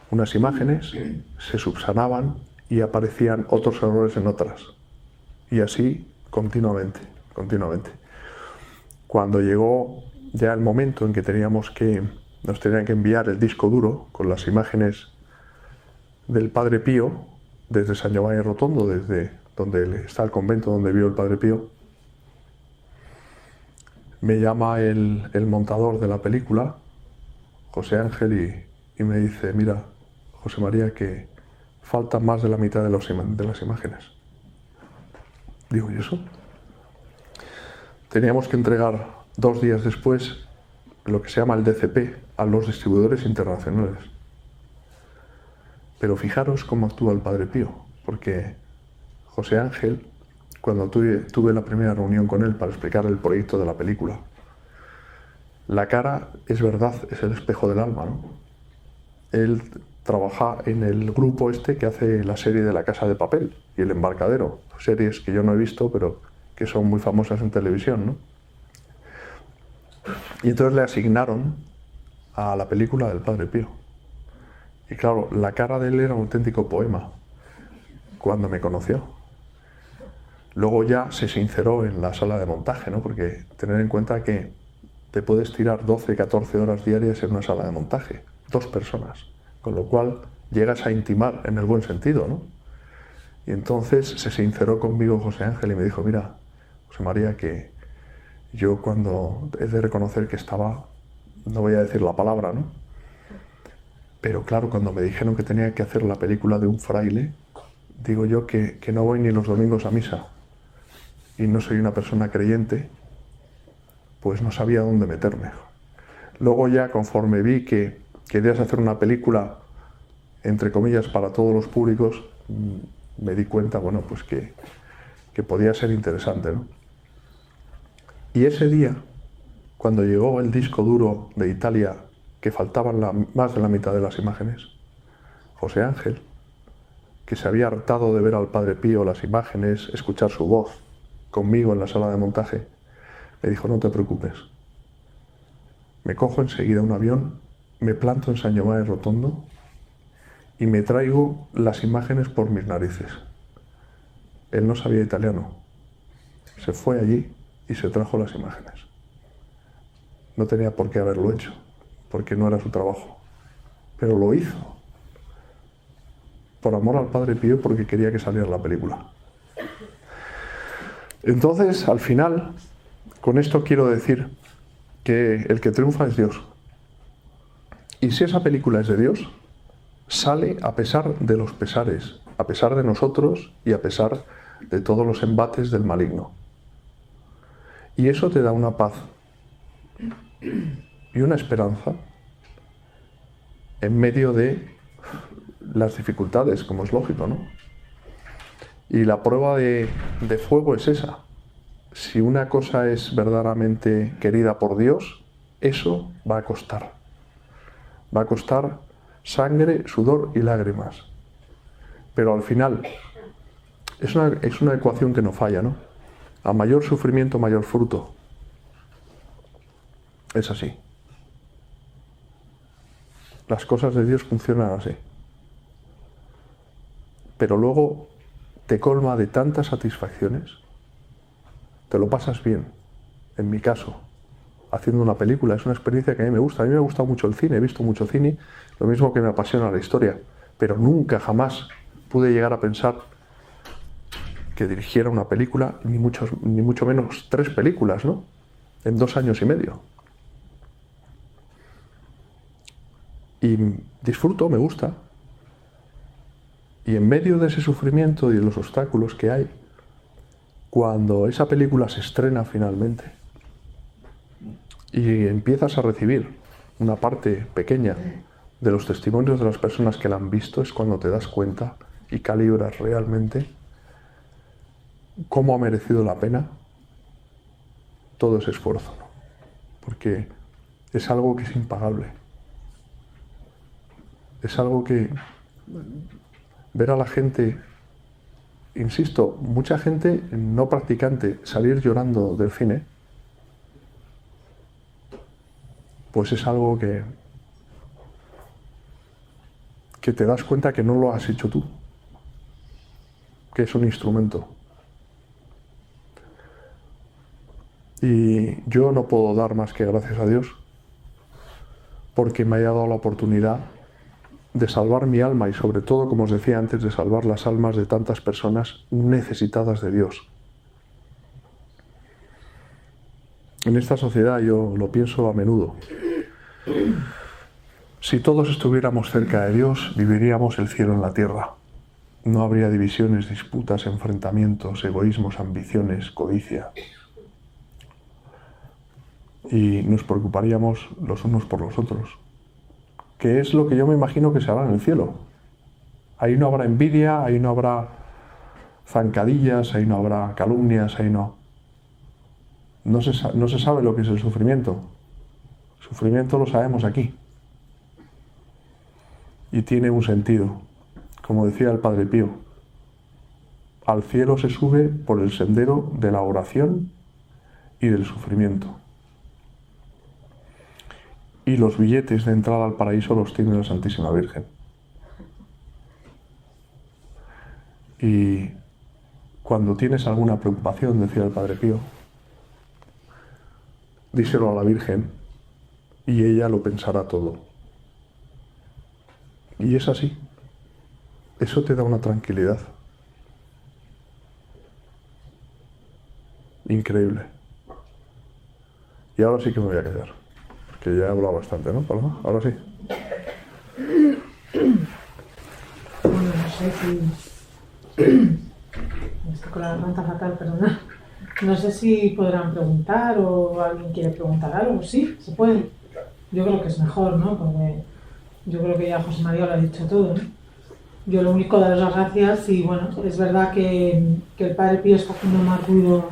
unas imágenes, se subsanaban y aparecían otros errores en otras. Y así continuamente. Cuando llegó ya el momento en que nos tenían que enviar el disco duro con las imágenes del Padre Pío, desde San Giovanni Rotondo, desde donde está el convento donde vivió el Padre Pío, me llama el montador de la película, José Ángel, y me dice, mira, José María, que falta más de la mitad de las imágenes. Digo, ¿y eso? Teníamos que entregar 2 días después lo que se llama el DCP a los distribuidores internacionales. Pero fijaros cómo actúa el Padre Pío, porque José Ángel, cuando tuve la primera reunión con él para explicar el proyecto de la película, la cara, es verdad, es el espejo del alma, ¿no? Él trabaja en el grupo este que hace la serie de La Casa de Papel y El Embarcadero, series que yo no he visto, pero que son muy famosas en televisión, ¿no? Y entonces le asignaron a la película del Padre Pío. Y claro, la cara de él era un auténtico poema cuando me conoció. Luego ya se sinceró en la sala de montaje, ¿no? Porque tener en cuenta que te puedes tirar 12, 14 horas diarias en una sala de montaje, 2 personas, con lo cual llegas a intimar en el buen sentido, ¿no? Y entonces se sinceró conmigo José Ángel y me dijo, mira, José María, que yo cuando he de reconocer que estaba, no voy a decir la palabra, ¿no? Pero claro, cuando me dijeron que tenía que hacer la película de un fraile, digo yo que no voy ni los domingos a misa y no soy una persona creyente, pues no sabía dónde meterme. Luego ya, conforme vi que querías hacer una película, entre comillas, para todos los públicos, me di cuenta, bueno, pues que podía ser interesante, ¿no? Y ese día, cuando llegó el disco duro de Italia, que faltaban más de la mitad de las imágenes, José Ángel, que se había hartado de ver al Padre Pío las imágenes, escuchar su voz conmigo en la sala de montaje, me dijo, no te preocupes. Me cojo enseguida un avión, me planto en San Giovanni Rotondo y me traigo las imágenes por mis narices. Él no sabía italiano. Se fue allí y se trajo las imágenes. No tenía por qué haberlo hecho, porque no era su trabajo. Pero lo hizo. Por amor al Padre Pío, porque quería que saliera la película. Entonces, al final, con esto quiero decir que el que triunfa es Dios. Y si esa película es de Dios, sale a pesar de los pesares, a pesar de nosotros y a pesar de todos los embates del maligno. Y eso te da una paz y una esperanza en medio de las dificultades, como es lógico, ¿no? Y la prueba de fuego es esa. Si una cosa es verdaderamente querida por Dios, eso va a costar. Va a costar sangre, sudor y lágrimas. Pero al final es una ecuación que no falla, ¿no? A mayor sufrimiento, mayor fruto. Es así. Las cosas de Dios funcionan así. Pero luego te colma de tantas satisfacciones, te lo pasas bien. En mi caso, haciendo una película, es una experiencia que a mí me gusta. A mí me gusta mucho el cine, he visto mucho cine, lo mismo que me apasiona la historia, pero nunca, jamás pude llegar a pensar que dirigiera una película, ni mucho menos 3 películas, ¿no? En 2 años y medio. Y disfruto, me gusta. Y en medio de ese sufrimiento y de los obstáculos que hay, cuando esa película se estrena finalmente y empiezas a recibir una parte pequeña de los testimonios de las personas que la han visto, es cuando te das cuenta y calibras realmente cómo ha merecido la pena todo ese esfuerzo, ¿no? Porque es algo que es impagable. Es algo que ver a la gente, insisto, mucha gente no practicante salir llorando del cine, pues es algo que te das cuenta que no lo has hecho tú, que es un instrumento. Y yo no puedo dar más que gracias a Dios porque me haya dado la oportunidad de salvar mi alma y sobre todo, como os decía antes, de salvar las almas de tantas personas necesitadas de Dios. En esta sociedad yo lo pienso a menudo. Si todos estuviéramos cerca de Dios, viviríamos el cielo en la tierra. No habría divisiones, disputas, enfrentamientos, egoísmos, ambiciones, codicia. Y nos preocuparíamos los unos por los otros, que es lo que yo me imagino que se hará en el cielo. Ahí no habrá envidia, ahí no habrá zancadillas, ahí no habrá calumnias, ahí no se sabe lo que es el sufrimiento. El sufrimiento lo sabemos aquí. Y tiene un sentido. Como decía el Padre Pío, al cielo se sube por el sendero de la oración y del sufrimiento. Y los billetes de entrada al paraíso los tiene la Santísima Virgen. Y cuando tienes alguna preocupación, decía el Padre Pío, díselo a la Virgen y ella lo pensará todo. Y es así. Eso te da una tranquilidad increíble. Y ahora sí que me voy a callar. Que ya he hablado bastante, ¿no, Paloma? Ahora sí. Bueno, no sé si... Estoy con la garganta fatal, perdona. No sé si podrán preguntar o alguien quiere preguntar algo. Sí, se puede. Yo creo que es mejor, ¿no? Porque yo creo que ya José María lo ha dicho todo, ¿no? Yo lo único, daros las gracias y, bueno, es verdad que el Padre Pío está haciendo más ruido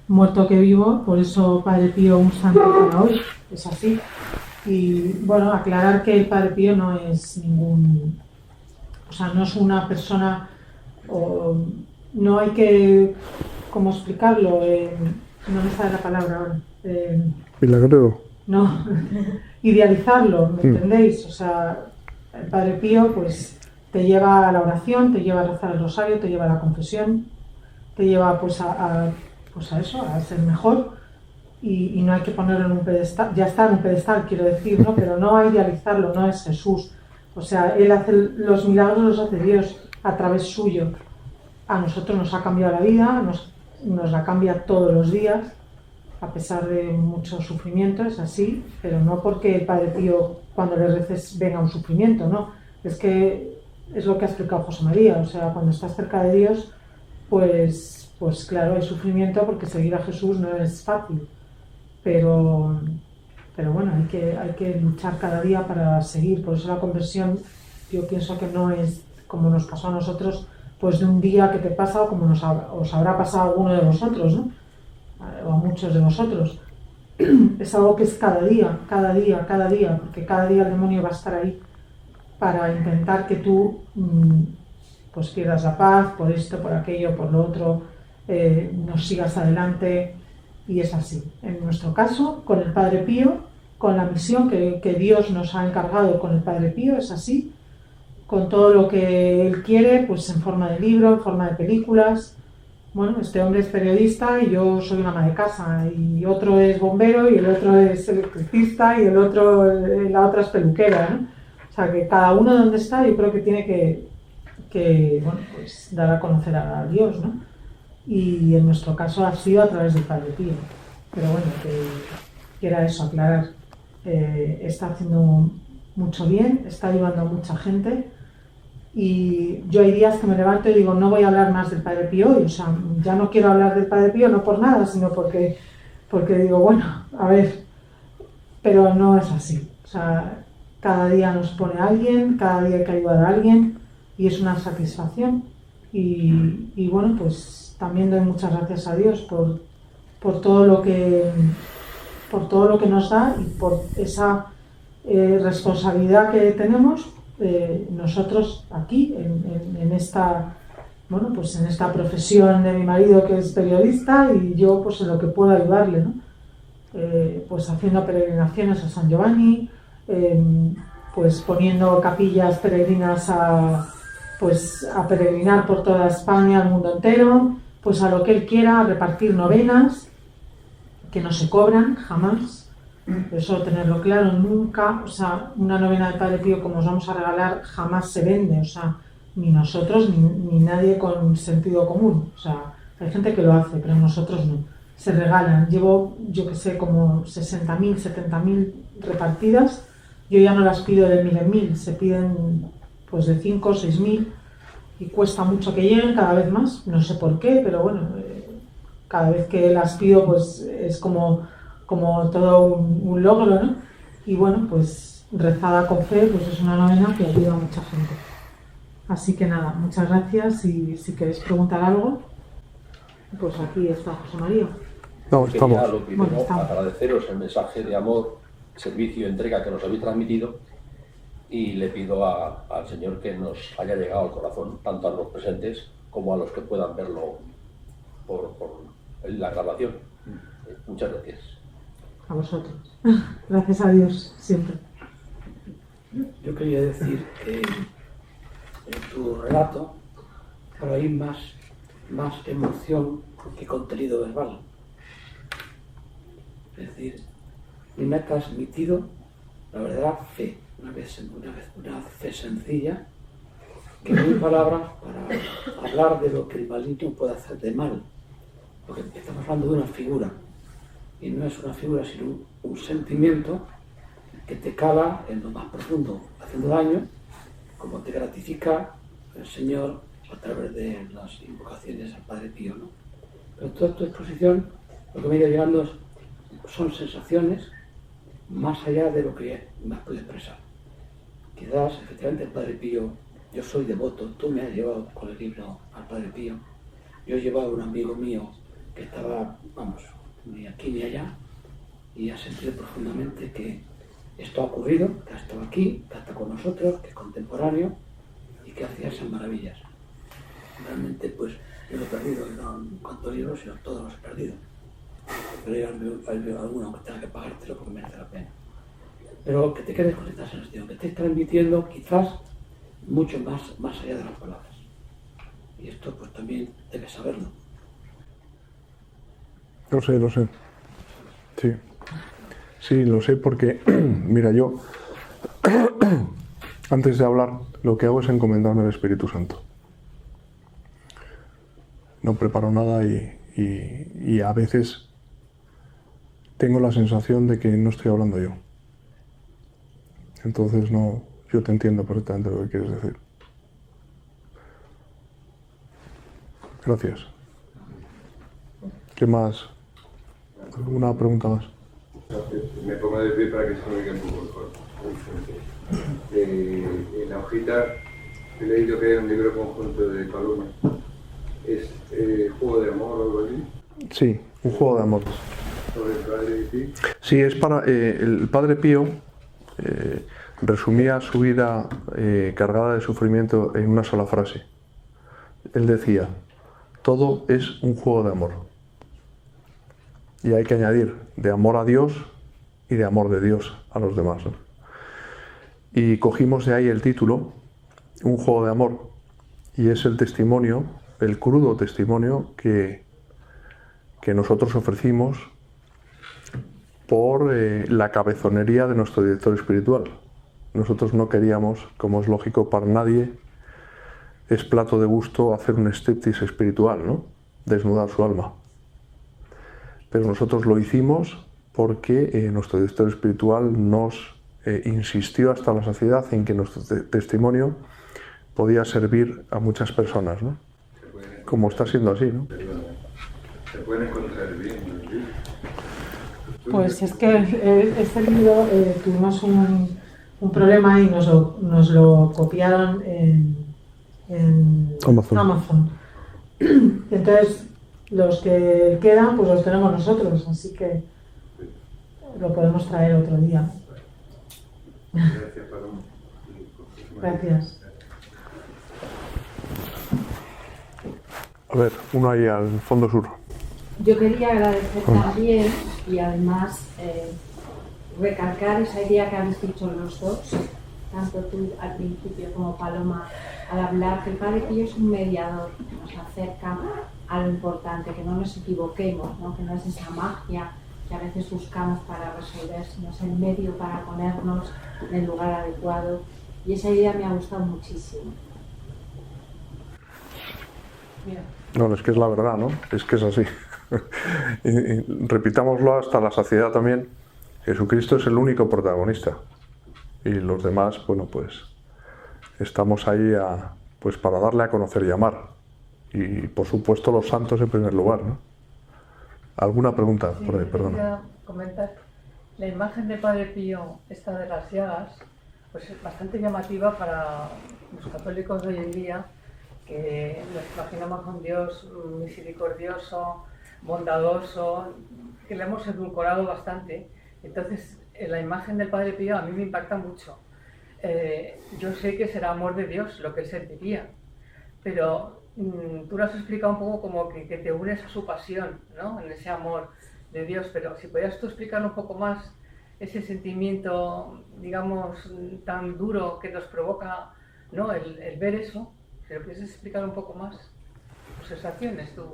muerto que vivo, por eso Padre Pío un santo para hoy. Es así. Y bueno, aclarar que el Padre Pío no es ningún... O sea, no es una persona... no hay que... ¿Cómo explicarlo? No me sale la palabra ahora. Milagrero. No, idealizarlo, ¿me entendéis? O sea, el Padre Pío pues te lleva a la oración, te lleva a rezar el rosario, te lleva a la confesión, te lleva pues a eso, a ser mejor. Y no hay que ponerlo en un pedestal, ya está en un pedestal, quiero decir, ¿no? Pero no hay idealizarlo, no es Jesús. O sea, Él hace los milagros, los hace Dios a través suyo. A nosotros nos ha cambiado la vida, nos la cambia todos los días, a pesar de mucho sufrimiento, es así, pero no porque el Padre Pío, cuando le reces, venga un sufrimiento, no. Es que es lo que ha explicado José María, o sea, cuando estás cerca de Dios, pues claro, hay sufrimiento porque seguir a Jesús no es fácil. Pero bueno, hay que luchar cada día para seguir. Por eso la conversión, yo pienso que no es como nos pasó a nosotros, pues de un día que te pasa o como os habrá pasado a alguno de vosotros, ¿no? O a muchos de vosotros. Es algo que es cada día, porque cada día el demonio va a estar ahí para intentar que tú pues pierdas la paz por esto, por aquello, por lo otro, no sigas adelante. Y es así. En nuestro caso, con el Padre Pío, con la misión que Dios nos ha encargado con el Padre Pío, es así. Con todo lo que Él quiere, pues en forma de libro, en forma de películas. Bueno, este hombre es periodista y yo soy una ama de casa. Y otro es bombero y el otro es electricista y la otra es peluquera, ¿no? O sea, que cada uno donde está yo creo que tiene que bueno, pues dar a conocer a Dios, ¿no? y en nuestro caso ha sido a través del Padre Pío. Pero bueno, que era eso, aclarar. Está haciendo mucho bien, está ayudando a mucha gente, y yo hay días que me levanto y digo, no voy a hablar más del Padre Pío hoy, o sea, ya no quiero hablar del Padre Pío, no por nada, sino porque digo, bueno, a ver, pero no es así. O sea, cada día nos pone alguien, cada día hay que ayudar a alguien, y es una satisfacción. Y bueno, pues también doy muchas gracias a Dios por todo lo que nos da, y por esa responsabilidad que tenemos nosotros aquí en esta, bueno, pues en esta profesión de mi marido, que es periodista, y yo pues en lo que puedo ayudarle, ¿no? Pues haciendo peregrinaciones a San Giovanni, pues poniendo capillas peregrinas a peregrinar por toda España, al mundo entero, pues a lo que él quiera, a repartir novenas que no se cobran jamás. Eso tenerlo claro, nunca, o sea, una novena del Padre Pío como os vamos a regalar jamás se vende, o sea, ni nosotros ni nadie con sentido común. O sea, hay gente que lo hace, pero nosotros no. Se regalan. Llevo, yo que sé, como 60.000, 70.000 repartidas. Yo ya no las pido de 1.000 en 1.000, se piden pues de 5 o 6.000, y cuesta mucho que lleguen, cada vez más, no sé por qué, pero bueno, cada vez que las pido pues es como todo un logro, ¿no? Y bueno, pues rezada con fe, pues es una novena que ayuda a mucha gente. Así que nada, muchas gracias, y si queréis preguntar algo, pues aquí está José María. No, estamos. Quería, lo primero, agradeceros el mensaje de amor, servicio y entrega que nos habéis transmitido, y le pido al Señor que nos haya llegado al corazón, tanto a los presentes como a los que puedan verlo por la grabación. Muchas gracias. A vosotros. Gracias a Dios, siempre. Yo quería decir que en tu relato por ahí más emoción que contenido verbal. Es decir, me ha transmitido la verdadera fe, una fe sencilla, que no hay palabras para hablar de lo que el maligno puede hacer de mal, porque estamos hablando de una figura, y no es una figura sino un sentimiento que te cala en lo más profundo, haciendo daño, como te gratifica el Señor a través de las invocaciones al Padre Pío, ¿no? Pero toda tu exposición, lo que me ha ido llegando son sensaciones más allá de lo que me has podido expresar. Quizás, efectivamente, el Padre Pío, yo soy devoto, tú me has llevado con el libro al Padre Pío, yo he llevado a un amigo mío que estaba, vamos, ni aquí ni allá, y ha sentido profundamente que esto ha ocurrido, que ha estado aquí, que está con nosotros, que es contemporáneo y que hacía esas maravillas. Realmente, pues, yo lo he perdido, no en cuanto a libros, sino todos los he perdido. Pero hay alguno que tenga que pagártelo porque merece la pena. Pero que te quedes con esta sensación, que estés transmitiendo quizás mucho más allá de las palabras. Y esto, pues, también debes saberlo. Lo sé. Sí. Sí, lo sé porque, mira, yo antes de hablar lo que hago es encomendarme al Espíritu Santo. No preparo nada y a veces tengo la sensación de que no estoy hablando yo. Entonces no, yo te entiendo perfectamente lo que quieres decir. Gracias. ¿Qué más? ¿Alguna pregunta más? Me pongo de pie para que se me oiga un poco mejor. En la hojita he leído que hay un libro conjunto de Paloma. ¿Es Juego de Amor o algo así? Sí, un juego de amor. ¿Sobre el Padre Pío? Sí, es para... el Padre Pío resumía su vida cargada de sufrimiento en una sola frase. Él decía, todo es un juego de amor. Y hay que añadir de amor a Dios y de amor de Dios a los demás, ¿no? Y cogimos de ahí el título, un juego de amor, y es el testimonio, el crudo testimonio que nosotros ofrecimos por la cabezonería de nuestro director espiritual. Nosotros no queríamos, como es lógico para nadie, es plato de gusto hacer un striptease espiritual, ¿no? desnudar su alma. Pero nosotros lo hicimos porque nuestro director espiritual nos insistió hasta la saciedad en que nuestro testimonio podía servir a muchas personas, ¿no? Como está siendo así, ¿no? Se pueden encontrar bien los libros. Pues es que este libro tuvimos un problema y nos lo copiaron en Amazon. Entonces, los que quedan, pues los tenemos nosotros, así que lo podemos traer otro día. Gracias, Paloma. Gracias. A ver, uno ahí al fondo sur. Yo quería agradecer también y además recalcar esa idea que habéis dicho los dos, tanto tú al principio como Paloma, al hablar que el Padre Pío es un mediador que nos acerca a lo importante, que no nos equivoquemos, ¿no? Que no es esa magia que a veces buscamos para resolver, sino es el medio para ponernos en el lugar adecuado. Y esa idea me ha gustado muchísimo. Mira. No, es que es la verdad, ¿no? Es que es así. Y repitámoslo hasta la saciedad también. Jesucristo es el único protagonista. Y los demás, bueno, pues estamos ahí pues para darle a conocer y amar. Y por supuesto los santos en primer lugar, ¿no? ¿Alguna pregunta? Sí, Por ahí, perdona. quería comentar. La imagen de Padre Pío, esta de las llagas, pues es bastante llamativa para los católicos de hoy en día, que nos imaginamos a un Dios misericordioso, bondadoso, que le hemos edulcorado bastante. Entonces, la imagen del Padre Pío a mí me impacta mucho. Yo sé que será amor de Dios lo que él sentiría, pero tú lo has explicado un poco como que te unes a su pasión, ¿no? En ese amor de Dios, pero si podías tú explicarlo un poco más, ese sentimiento, digamos, tan duro que nos provoca, ¿no? El ver eso, si lo quieres explicar un poco más, tus sensaciones, tu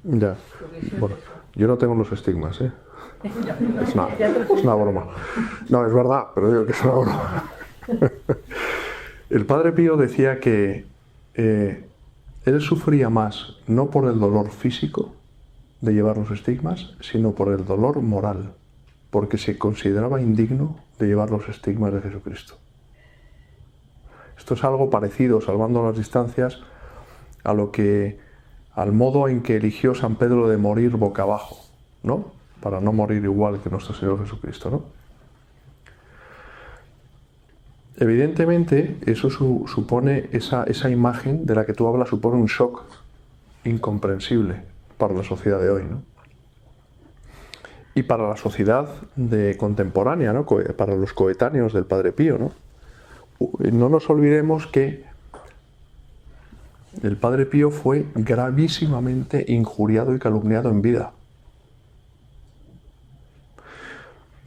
Ya. visión. Bueno, de eso. yo no tengo los estigmas, ¿eh? Ya, Es una broma. No, es verdad, pero digo que es una broma. El Padre Pío decía que él sufría más no por el dolor físico de llevar los estigmas, sino por el dolor moral, porque se consideraba indigno de llevar los estigmas de Jesucristo. Esto es algo parecido, salvando las distancias, al modo en que eligió San Pedro de morir boca abajo, ¿no? Para no morir igual que nuestro Señor Jesucristo, ¿no? Evidentemente, eso supone, esa imagen de la que tú hablas, supone un shock incomprensible para la sociedad de hoy, ¿no? Y para la sociedad contemporánea, ¿no? Para los coetáneos del Padre Pío, ¿no? No nos olvidemos que el Padre Pío fue gravísimamente injuriado y calumniado en vida.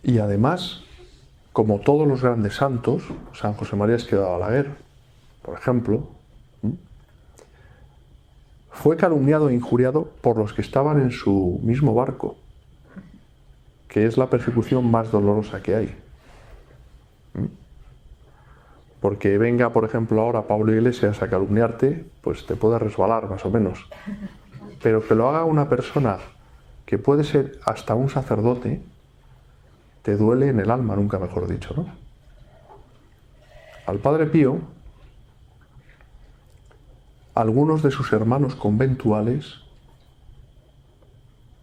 Y además, como todos los grandes santos, San José María Escrivá de Balaguer, por ejemplo, fue calumniado e injuriado por los que estaban en su mismo barco, que es la persecución más dolorosa que hay. Porque venga, por ejemplo, ahora Pablo Iglesias a calumniarte, pues te puede resbalar más o menos. Pero que lo haga una persona que puede ser hasta un sacerdote, te duele en el alma, nunca mejor dicho, ¿no? Al Padre Pío, algunos de sus hermanos conventuales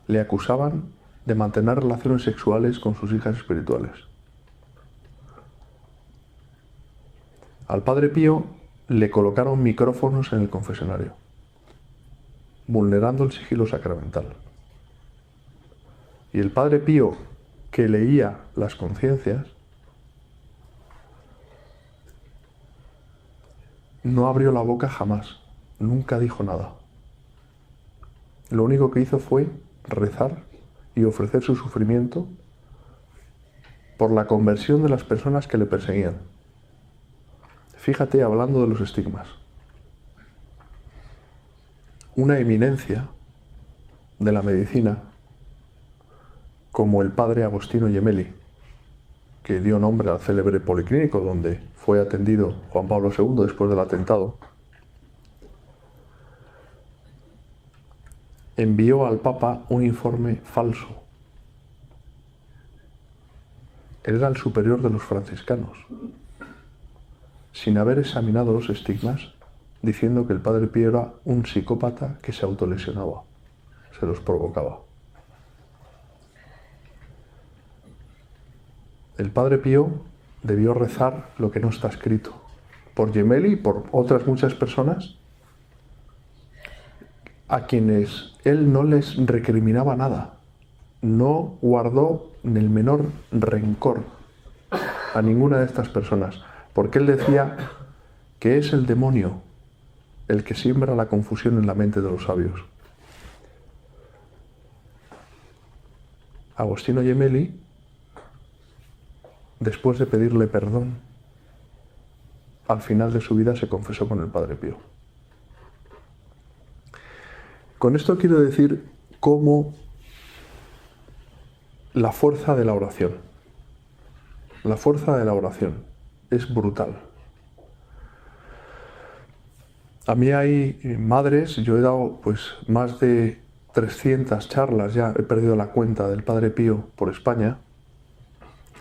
le acusaban de mantener relaciones sexuales con sus hijas espirituales. Al Padre Pío le colocaron micrófonos en el confesionario, vulnerando el sigilo sacramental. Y el Padre Pío, que leía las conciencias, no abrió la boca jamás, nunca dijo nada. Lo único que hizo fue rezar y ofrecer su sufrimiento por la conversión de las personas que le perseguían. Fíjate, hablando de los estigmas, una eminencia de la medicina como el padre Agostino Gemelli, que dio nombre al célebre policlínico donde fue atendido Juan Pablo II después del atentado, envió al Papa un informe falso. Él era el superior de los franciscanos, sin haber examinado los estigmas, diciendo que el Padre Pío era un psicópata que se autolesionaba, se los provocaba. El Padre Pío debió rezar lo que no está escrito, por Gemelli y por otras muchas personas a quienes él no les recriminaba nada, no guardó ni el menor rencor a ninguna de estas personas, porque él decía que es el demonio el que siembra la confusión en la mente de los sabios. Agostino Gemelli, después de pedirle perdón, al final de su vida se confesó con el Padre Pío. Con esto quiero decir cómo la fuerza de la oración es brutal. A mí hay madres, yo he dado pues más de 300 charlas, ya he perdido la cuenta, del Padre Pío por España.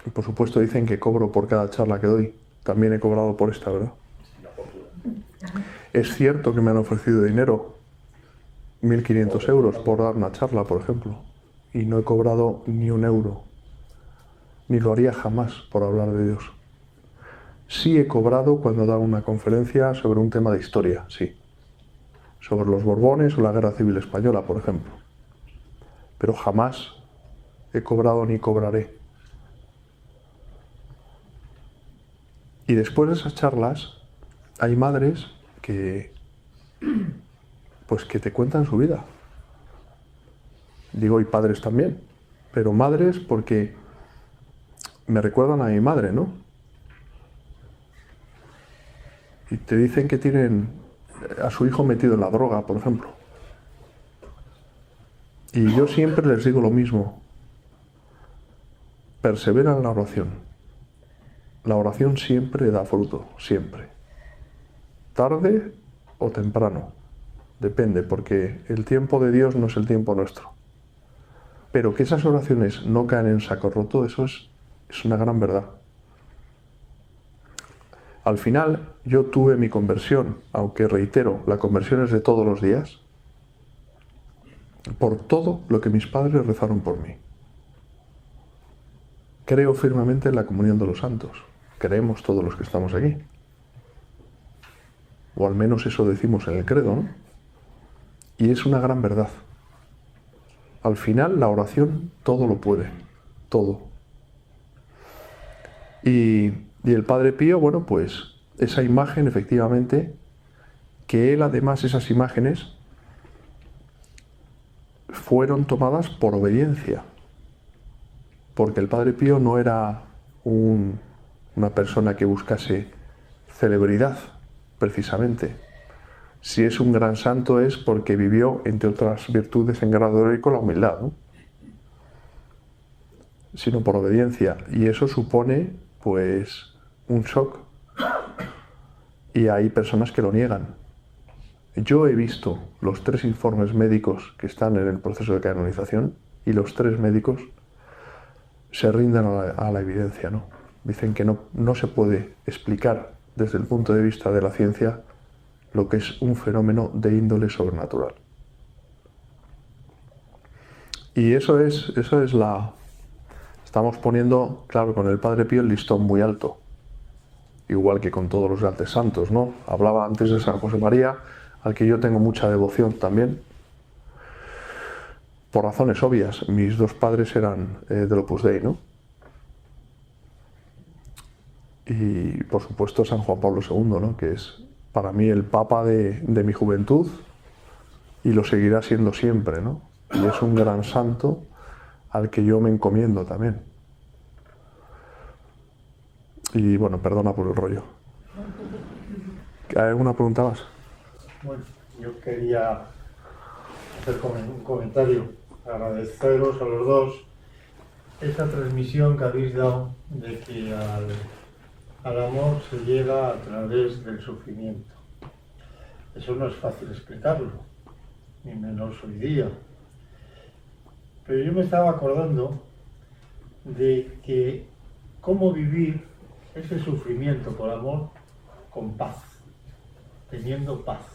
Y por supuesto dicen que cobro por cada charla que doy. También he cobrado por esta, ¿verdad? Es cierto que me han ofrecido dinero, 1.500 euros por dar una charla, por ejemplo, y no he cobrado ni un euro, ni lo haría jamás por hablar de Dios. Sí he cobrado cuando he dado una conferencia sobre un tema de historia, sí, sobre los Borbones o la Guerra Civil Española, por ejemplo, pero jamás he cobrado ni cobraré. Y después de esas charlas hay madres que te cuentan su vida. Digo, y padres también, pero madres porque me recuerdan a mi madre, ¿no? Y te dicen que tienen a su hijo metido en la droga, por ejemplo. Y yo siempre les digo lo mismo: persevera en la oración. La oración siempre da fruto, siempre. Tarde o temprano, depende, porque el tiempo de Dios no es el tiempo nuestro. Pero que esas oraciones no caen en saco roto, eso es una gran verdad. Al final, yo tuve mi conversión, aunque reitero, la conversión es de todos los días, por todo lo que mis padres rezaron por mí. Creo firmemente en la comunión de los santos. Creemos todos los que estamos aquí. O al menos eso decimos en el credo, ¿no? Y es una gran verdad. Al final, la oración todo lo puede. Todo. Y el Padre Pío, bueno, pues esa imagen, efectivamente, que él además, esas imágenes fueron tomadas por obediencia. Porque el Padre Pío no era una persona que buscase celebridad, precisamente. Si es un gran santo es porque vivió, entre otras virtudes, en grado heroico, la humildad, ¿no? Sino por obediencia. Y eso supone, pues, un shock. Y hay personas que lo niegan. Yo he visto los 3 informes médicos que están en el proceso de canonización y los 3 médicos se rinden a la evidencia, ¿no? Dicen que no se puede explicar desde el punto de vista de la ciencia lo que es un fenómeno de índole sobrenatural. Y eso es estamos poniendo, claro, con el Padre Pío el listón muy alto, igual que con todos los grandes santos, ¿no? Hablaba antes de San José María, al que yo tengo mucha devoción también, por razones obvias. Mis 2 padres eran del Opus Dei, ¿no? Y por supuesto San Juan Pablo II, ¿no? Que es para mí el Papa de mi juventud y lo seguirá siendo siempre, ¿no? Y es un gran santo al que yo me encomiendo también. Y bueno, perdona por el rollo. ¿Hay alguna pregunta más? Bueno, yo quería hacer un comentario, agradeceros a los dos esa transmisión que habéis dado de que al amor se llega a través del sufrimiento. Eso no es fácil explicarlo, ni menos hoy día. Pero yo me estaba acordando de que cómo vivir ese sufrimiento por amor con paz, teniendo paz.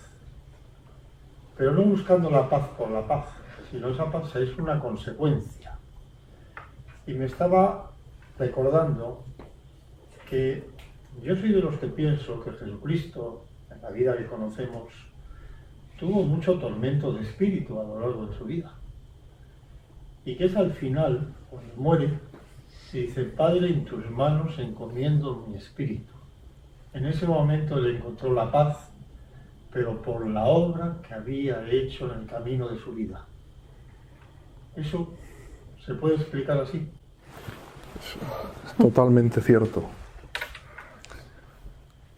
Pero no buscando la paz por la paz, sino esa paz es una consecuencia. Y me estaba recordando que yo soy de los que pienso que Jesucristo, en la vida que conocemos, tuvo mucho tormento de espíritu a lo largo de su vida. Y que es al final, cuando muere, dice: Padre, en tus manos encomiendo mi espíritu. En ese momento le encontró la paz, pero por la obra que había hecho en el camino de su vida. ¿Eso se puede explicar así? Es totalmente cierto.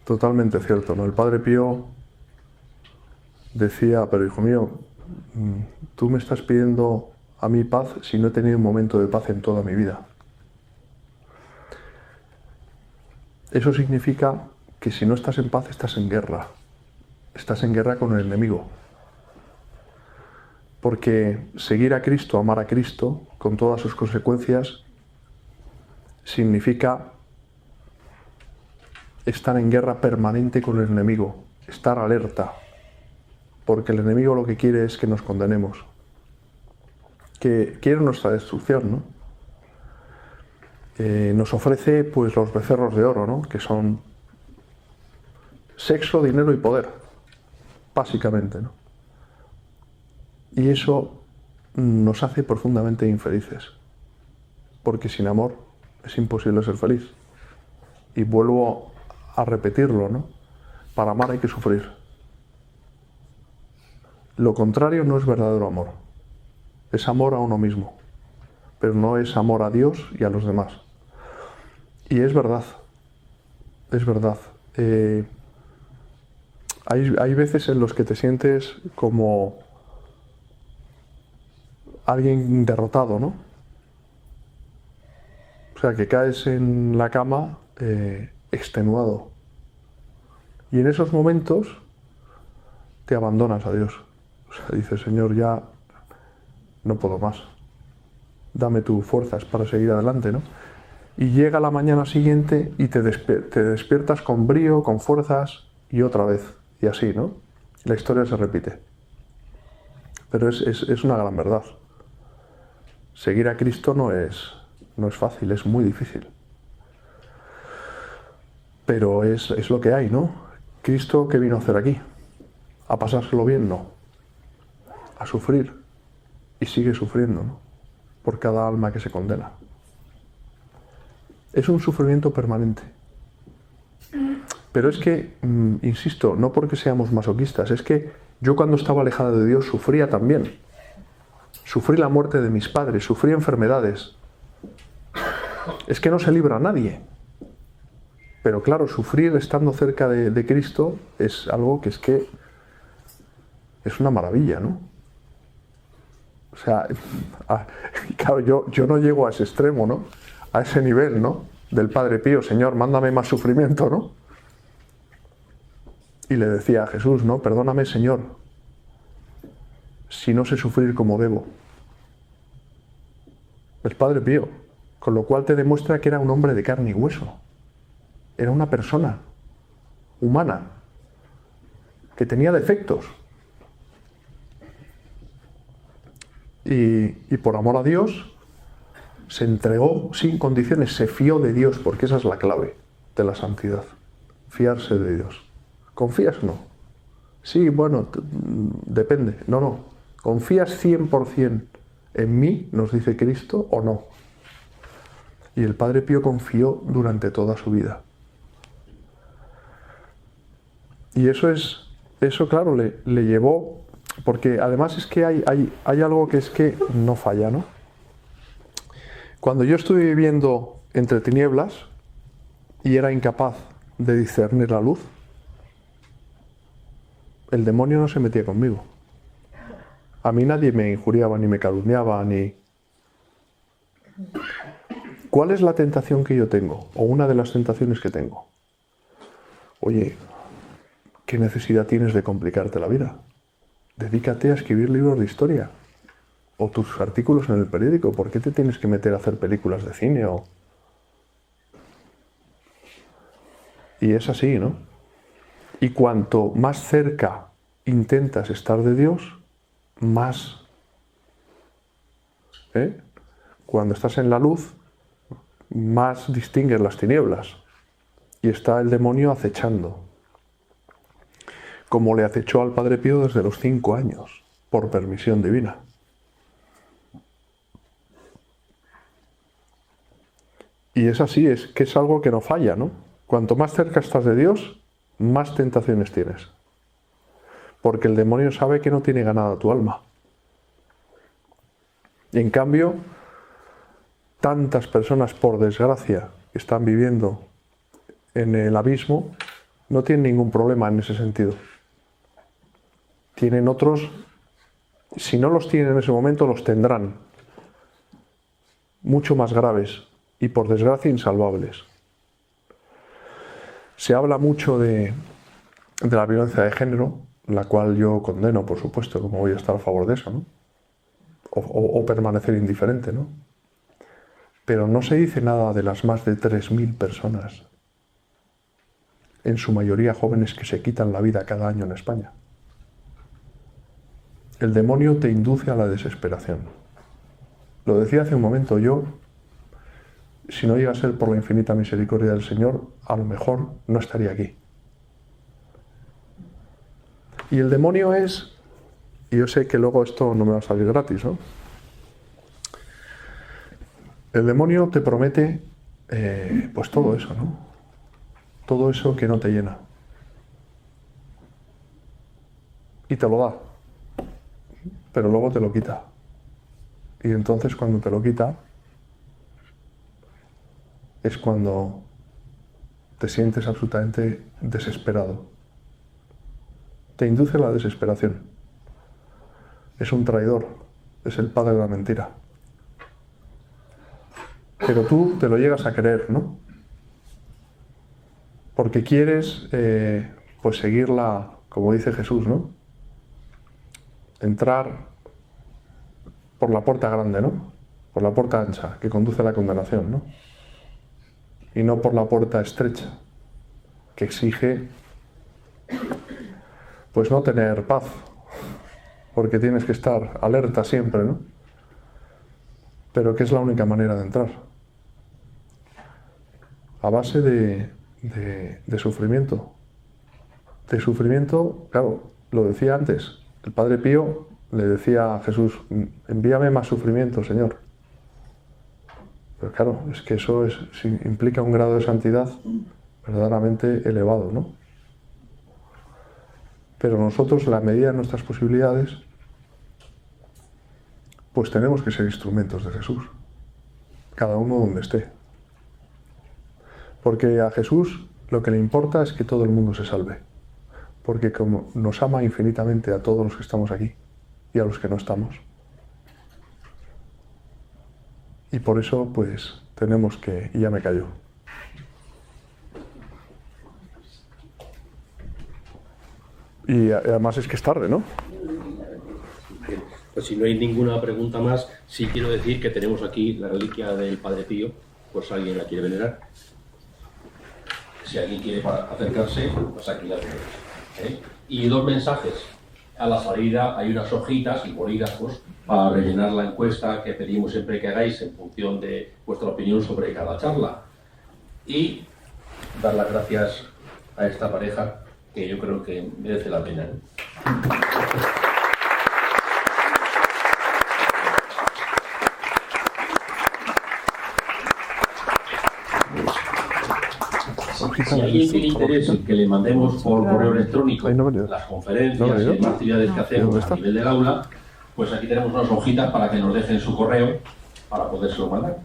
Totalmente cierto, ¿no? El Padre Pío decía: pero hijo mío, tú me estás pidiendo a mí paz si no he tenido un momento de paz en toda mi vida. Eso significa que si no estás en paz, estás en guerra. Estás en guerra con el enemigo. Porque seguir a Cristo, amar a Cristo, con todas sus consecuencias, significa estar en guerra permanente con el enemigo, estar alerta, porque el enemigo lo que quiere es que nos condenemos, que quiere nuestra destrucción, ¿no? Nos ofrece pues los becerros de oro, ¿no? Que son sexo, dinero y poder, básicamente, ¿no? Y eso nos hace profundamente infelices, porque sin amor es imposible ser feliz. Y vuelvo a repetirlo, ¿no? Para amar hay que sufrir. Lo contrario no es verdadero amor. Es amor a uno mismo, pero no es amor a Dios y a los demás. Y es verdad, es verdad. Hay veces en los que te sientes como alguien derrotado, ¿no? O sea, que caes en la cama extenuado. Y en esos momentos te abandonas a Dios. O sea, dices: Señor, ya no puedo más. Dame tus fuerzas para seguir adelante, ¿no? Y llega la mañana siguiente y te despiertas con brío, con fuerzas, y otra vez. Y así, ¿no? La historia se repite. Pero es una gran verdad. Seguir a Cristo no es fácil, es muy difícil. Pero es lo que hay, ¿no? ¿Cristo qué vino a hacer aquí? ¿A pasárselo bien? No. A sufrir. Y sigue sufriendo, ¿no? Por cada alma que se condena. Es un sufrimiento permanente. Pero es que, insisto, no porque seamos masoquistas, es que yo cuando estaba alejada de Dios sufría también. Sufrí la muerte de mis padres, sufrí enfermedades. Es que no se libra a nadie. Pero claro, sufrir estando cerca de Cristo es algo que es una maravilla, ¿no? O sea, claro, yo no llego a ese extremo, ¿no? A ese nivel, ¿no? Del Padre Pío: Señor, mándame más sufrimiento, ¿no? Y le decía a Jesús, ¿no? Perdóname, Señor, si no sé sufrir como debo. El Padre Pío, con lo cual te demuestra que era un hombre de carne y hueso. Era una persona humana que tenía defectos. Y por amor a Dios se entregó sin condiciones, se fió de Dios, porque esa es la clave de la santidad, fiarse de Dios. ¿Confías o no? Sí, bueno, depende. No. ¿Confías 100% en mí, nos dice Cristo, o no? Y el Padre Pío confió durante toda su vida. Y eso claro, le llevó, porque además es que hay algo que es que no falla, ¿no? Cuando yo estuve viviendo entre tinieblas y era incapaz de discernir la luz, el demonio no se metía conmigo. A mí nadie me injuriaba, ni me calumniaba, ni... ¿Cuál es la tentación que yo tengo? O una de las tentaciones que tengo. Oye, ¿qué necesidad tienes de complicarte la vida? Dedícate a escribir libros de historia o tus artículos en el periódico. ¿Por qué te tienes que meter a hacer películas de cine? Y es así, ¿no? Y cuanto más cerca intentas estar de Dios, más... Cuando estás en la luz, más distingues las tinieblas. Y está el demonio acechando. Como le acechó al Padre Pío desde los 5 años, por permisión divina. Y es así, es que es algo que no falla, ¿no? Cuanto más cerca estás de Dios, más tentaciones tienes. Porque el demonio sabe que no tiene ganada tu alma. Y en cambio, tantas personas, por desgracia, que están viviendo en el abismo, no tienen ningún problema en ese sentido. Tienen otros, si no los tienen en ese momento, los tendrán. Mucho más graves y, por desgracia, insalvables. Se habla mucho de la violencia de género, la cual yo condeno, por supuesto, como voy a estar a favor de eso, ¿no? O permanecer indiferente, ¿no? Pero no se dice nada de las más de 3.000 personas, en su mayoría jóvenes, que se quitan la vida cada año en España. El demonio te induce a la desesperación. Lo decía hace un momento, yo, si no llega a ser por la infinita misericordia del Señor, a lo mejor no estaría aquí. Y el demonio es, y yo sé que luego esto no me va a salir gratis, ¿no? El demonio te promete, pues todo eso, ¿no? Todo eso que no te llena. Y te lo da. Pero luego te lo quita. Y entonces, cuando te lo quita, es cuando te sientes absolutamente desesperado. Te induce a la desesperación. Es un traidor, es el padre de la mentira. Pero tú te lo llegas a creer, ¿no? Porque quieres, pues seguirla, como dice Jesús, ¿no? Entrar por la puerta grande, ¿no? Por la puerta ancha, que conduce a la condenación, ¿no? Y no por la puerta estrecha, que exige, pues no tener paz, porque tienes que estar alerta siempre, ¿no? Pero que es la única manera de entrar. A base de sufrimiento. De sufrimiento, claro, lo decía antes, el Padre Pío le decía a Jesús, envíame más sufrimiento, Señor. Pero claro, es que eso implica un grado de santidad verdaderamente elevado, ¿no? Pero nosotros, en la medida de nuestras posibilidades, pues tenemos que ser instrumentos de Jesús, cada uno donde esté. Porque a Jesús lo que le importa es que todo el mundo se salve. Porque como nos ama infinitamente a todos los que estamos aquí y a los que no estamos. Y por eso, pues, tenemos que... Y ya me callo. Y además es que es tarde, ¿no? Bien, pues si no hay ninguna pregunta más, sí quiero decir que tenemos aquí la reliquia del Padre Pío, pues si alguien la quiere venerar. Si alguien quiere acercarse, pues aquí la tenemos. Y 2 mensajes. A la salida hay unas hojitas y bolígrafos para rellenar la encuesta que pedimos siempre que hagáis en función de vuestra opinión sobre cada charla. Y dar las gracias a esta pareja que yo creo que merece la pena, ¿no? Si a alguien tiene interés en que le mandemos por correo electrónico las conferencias y las actividades que hacemos a nivel del aula, pues aquí tenemos unas hojitas para que nos dejen su correo para podérselo mandar.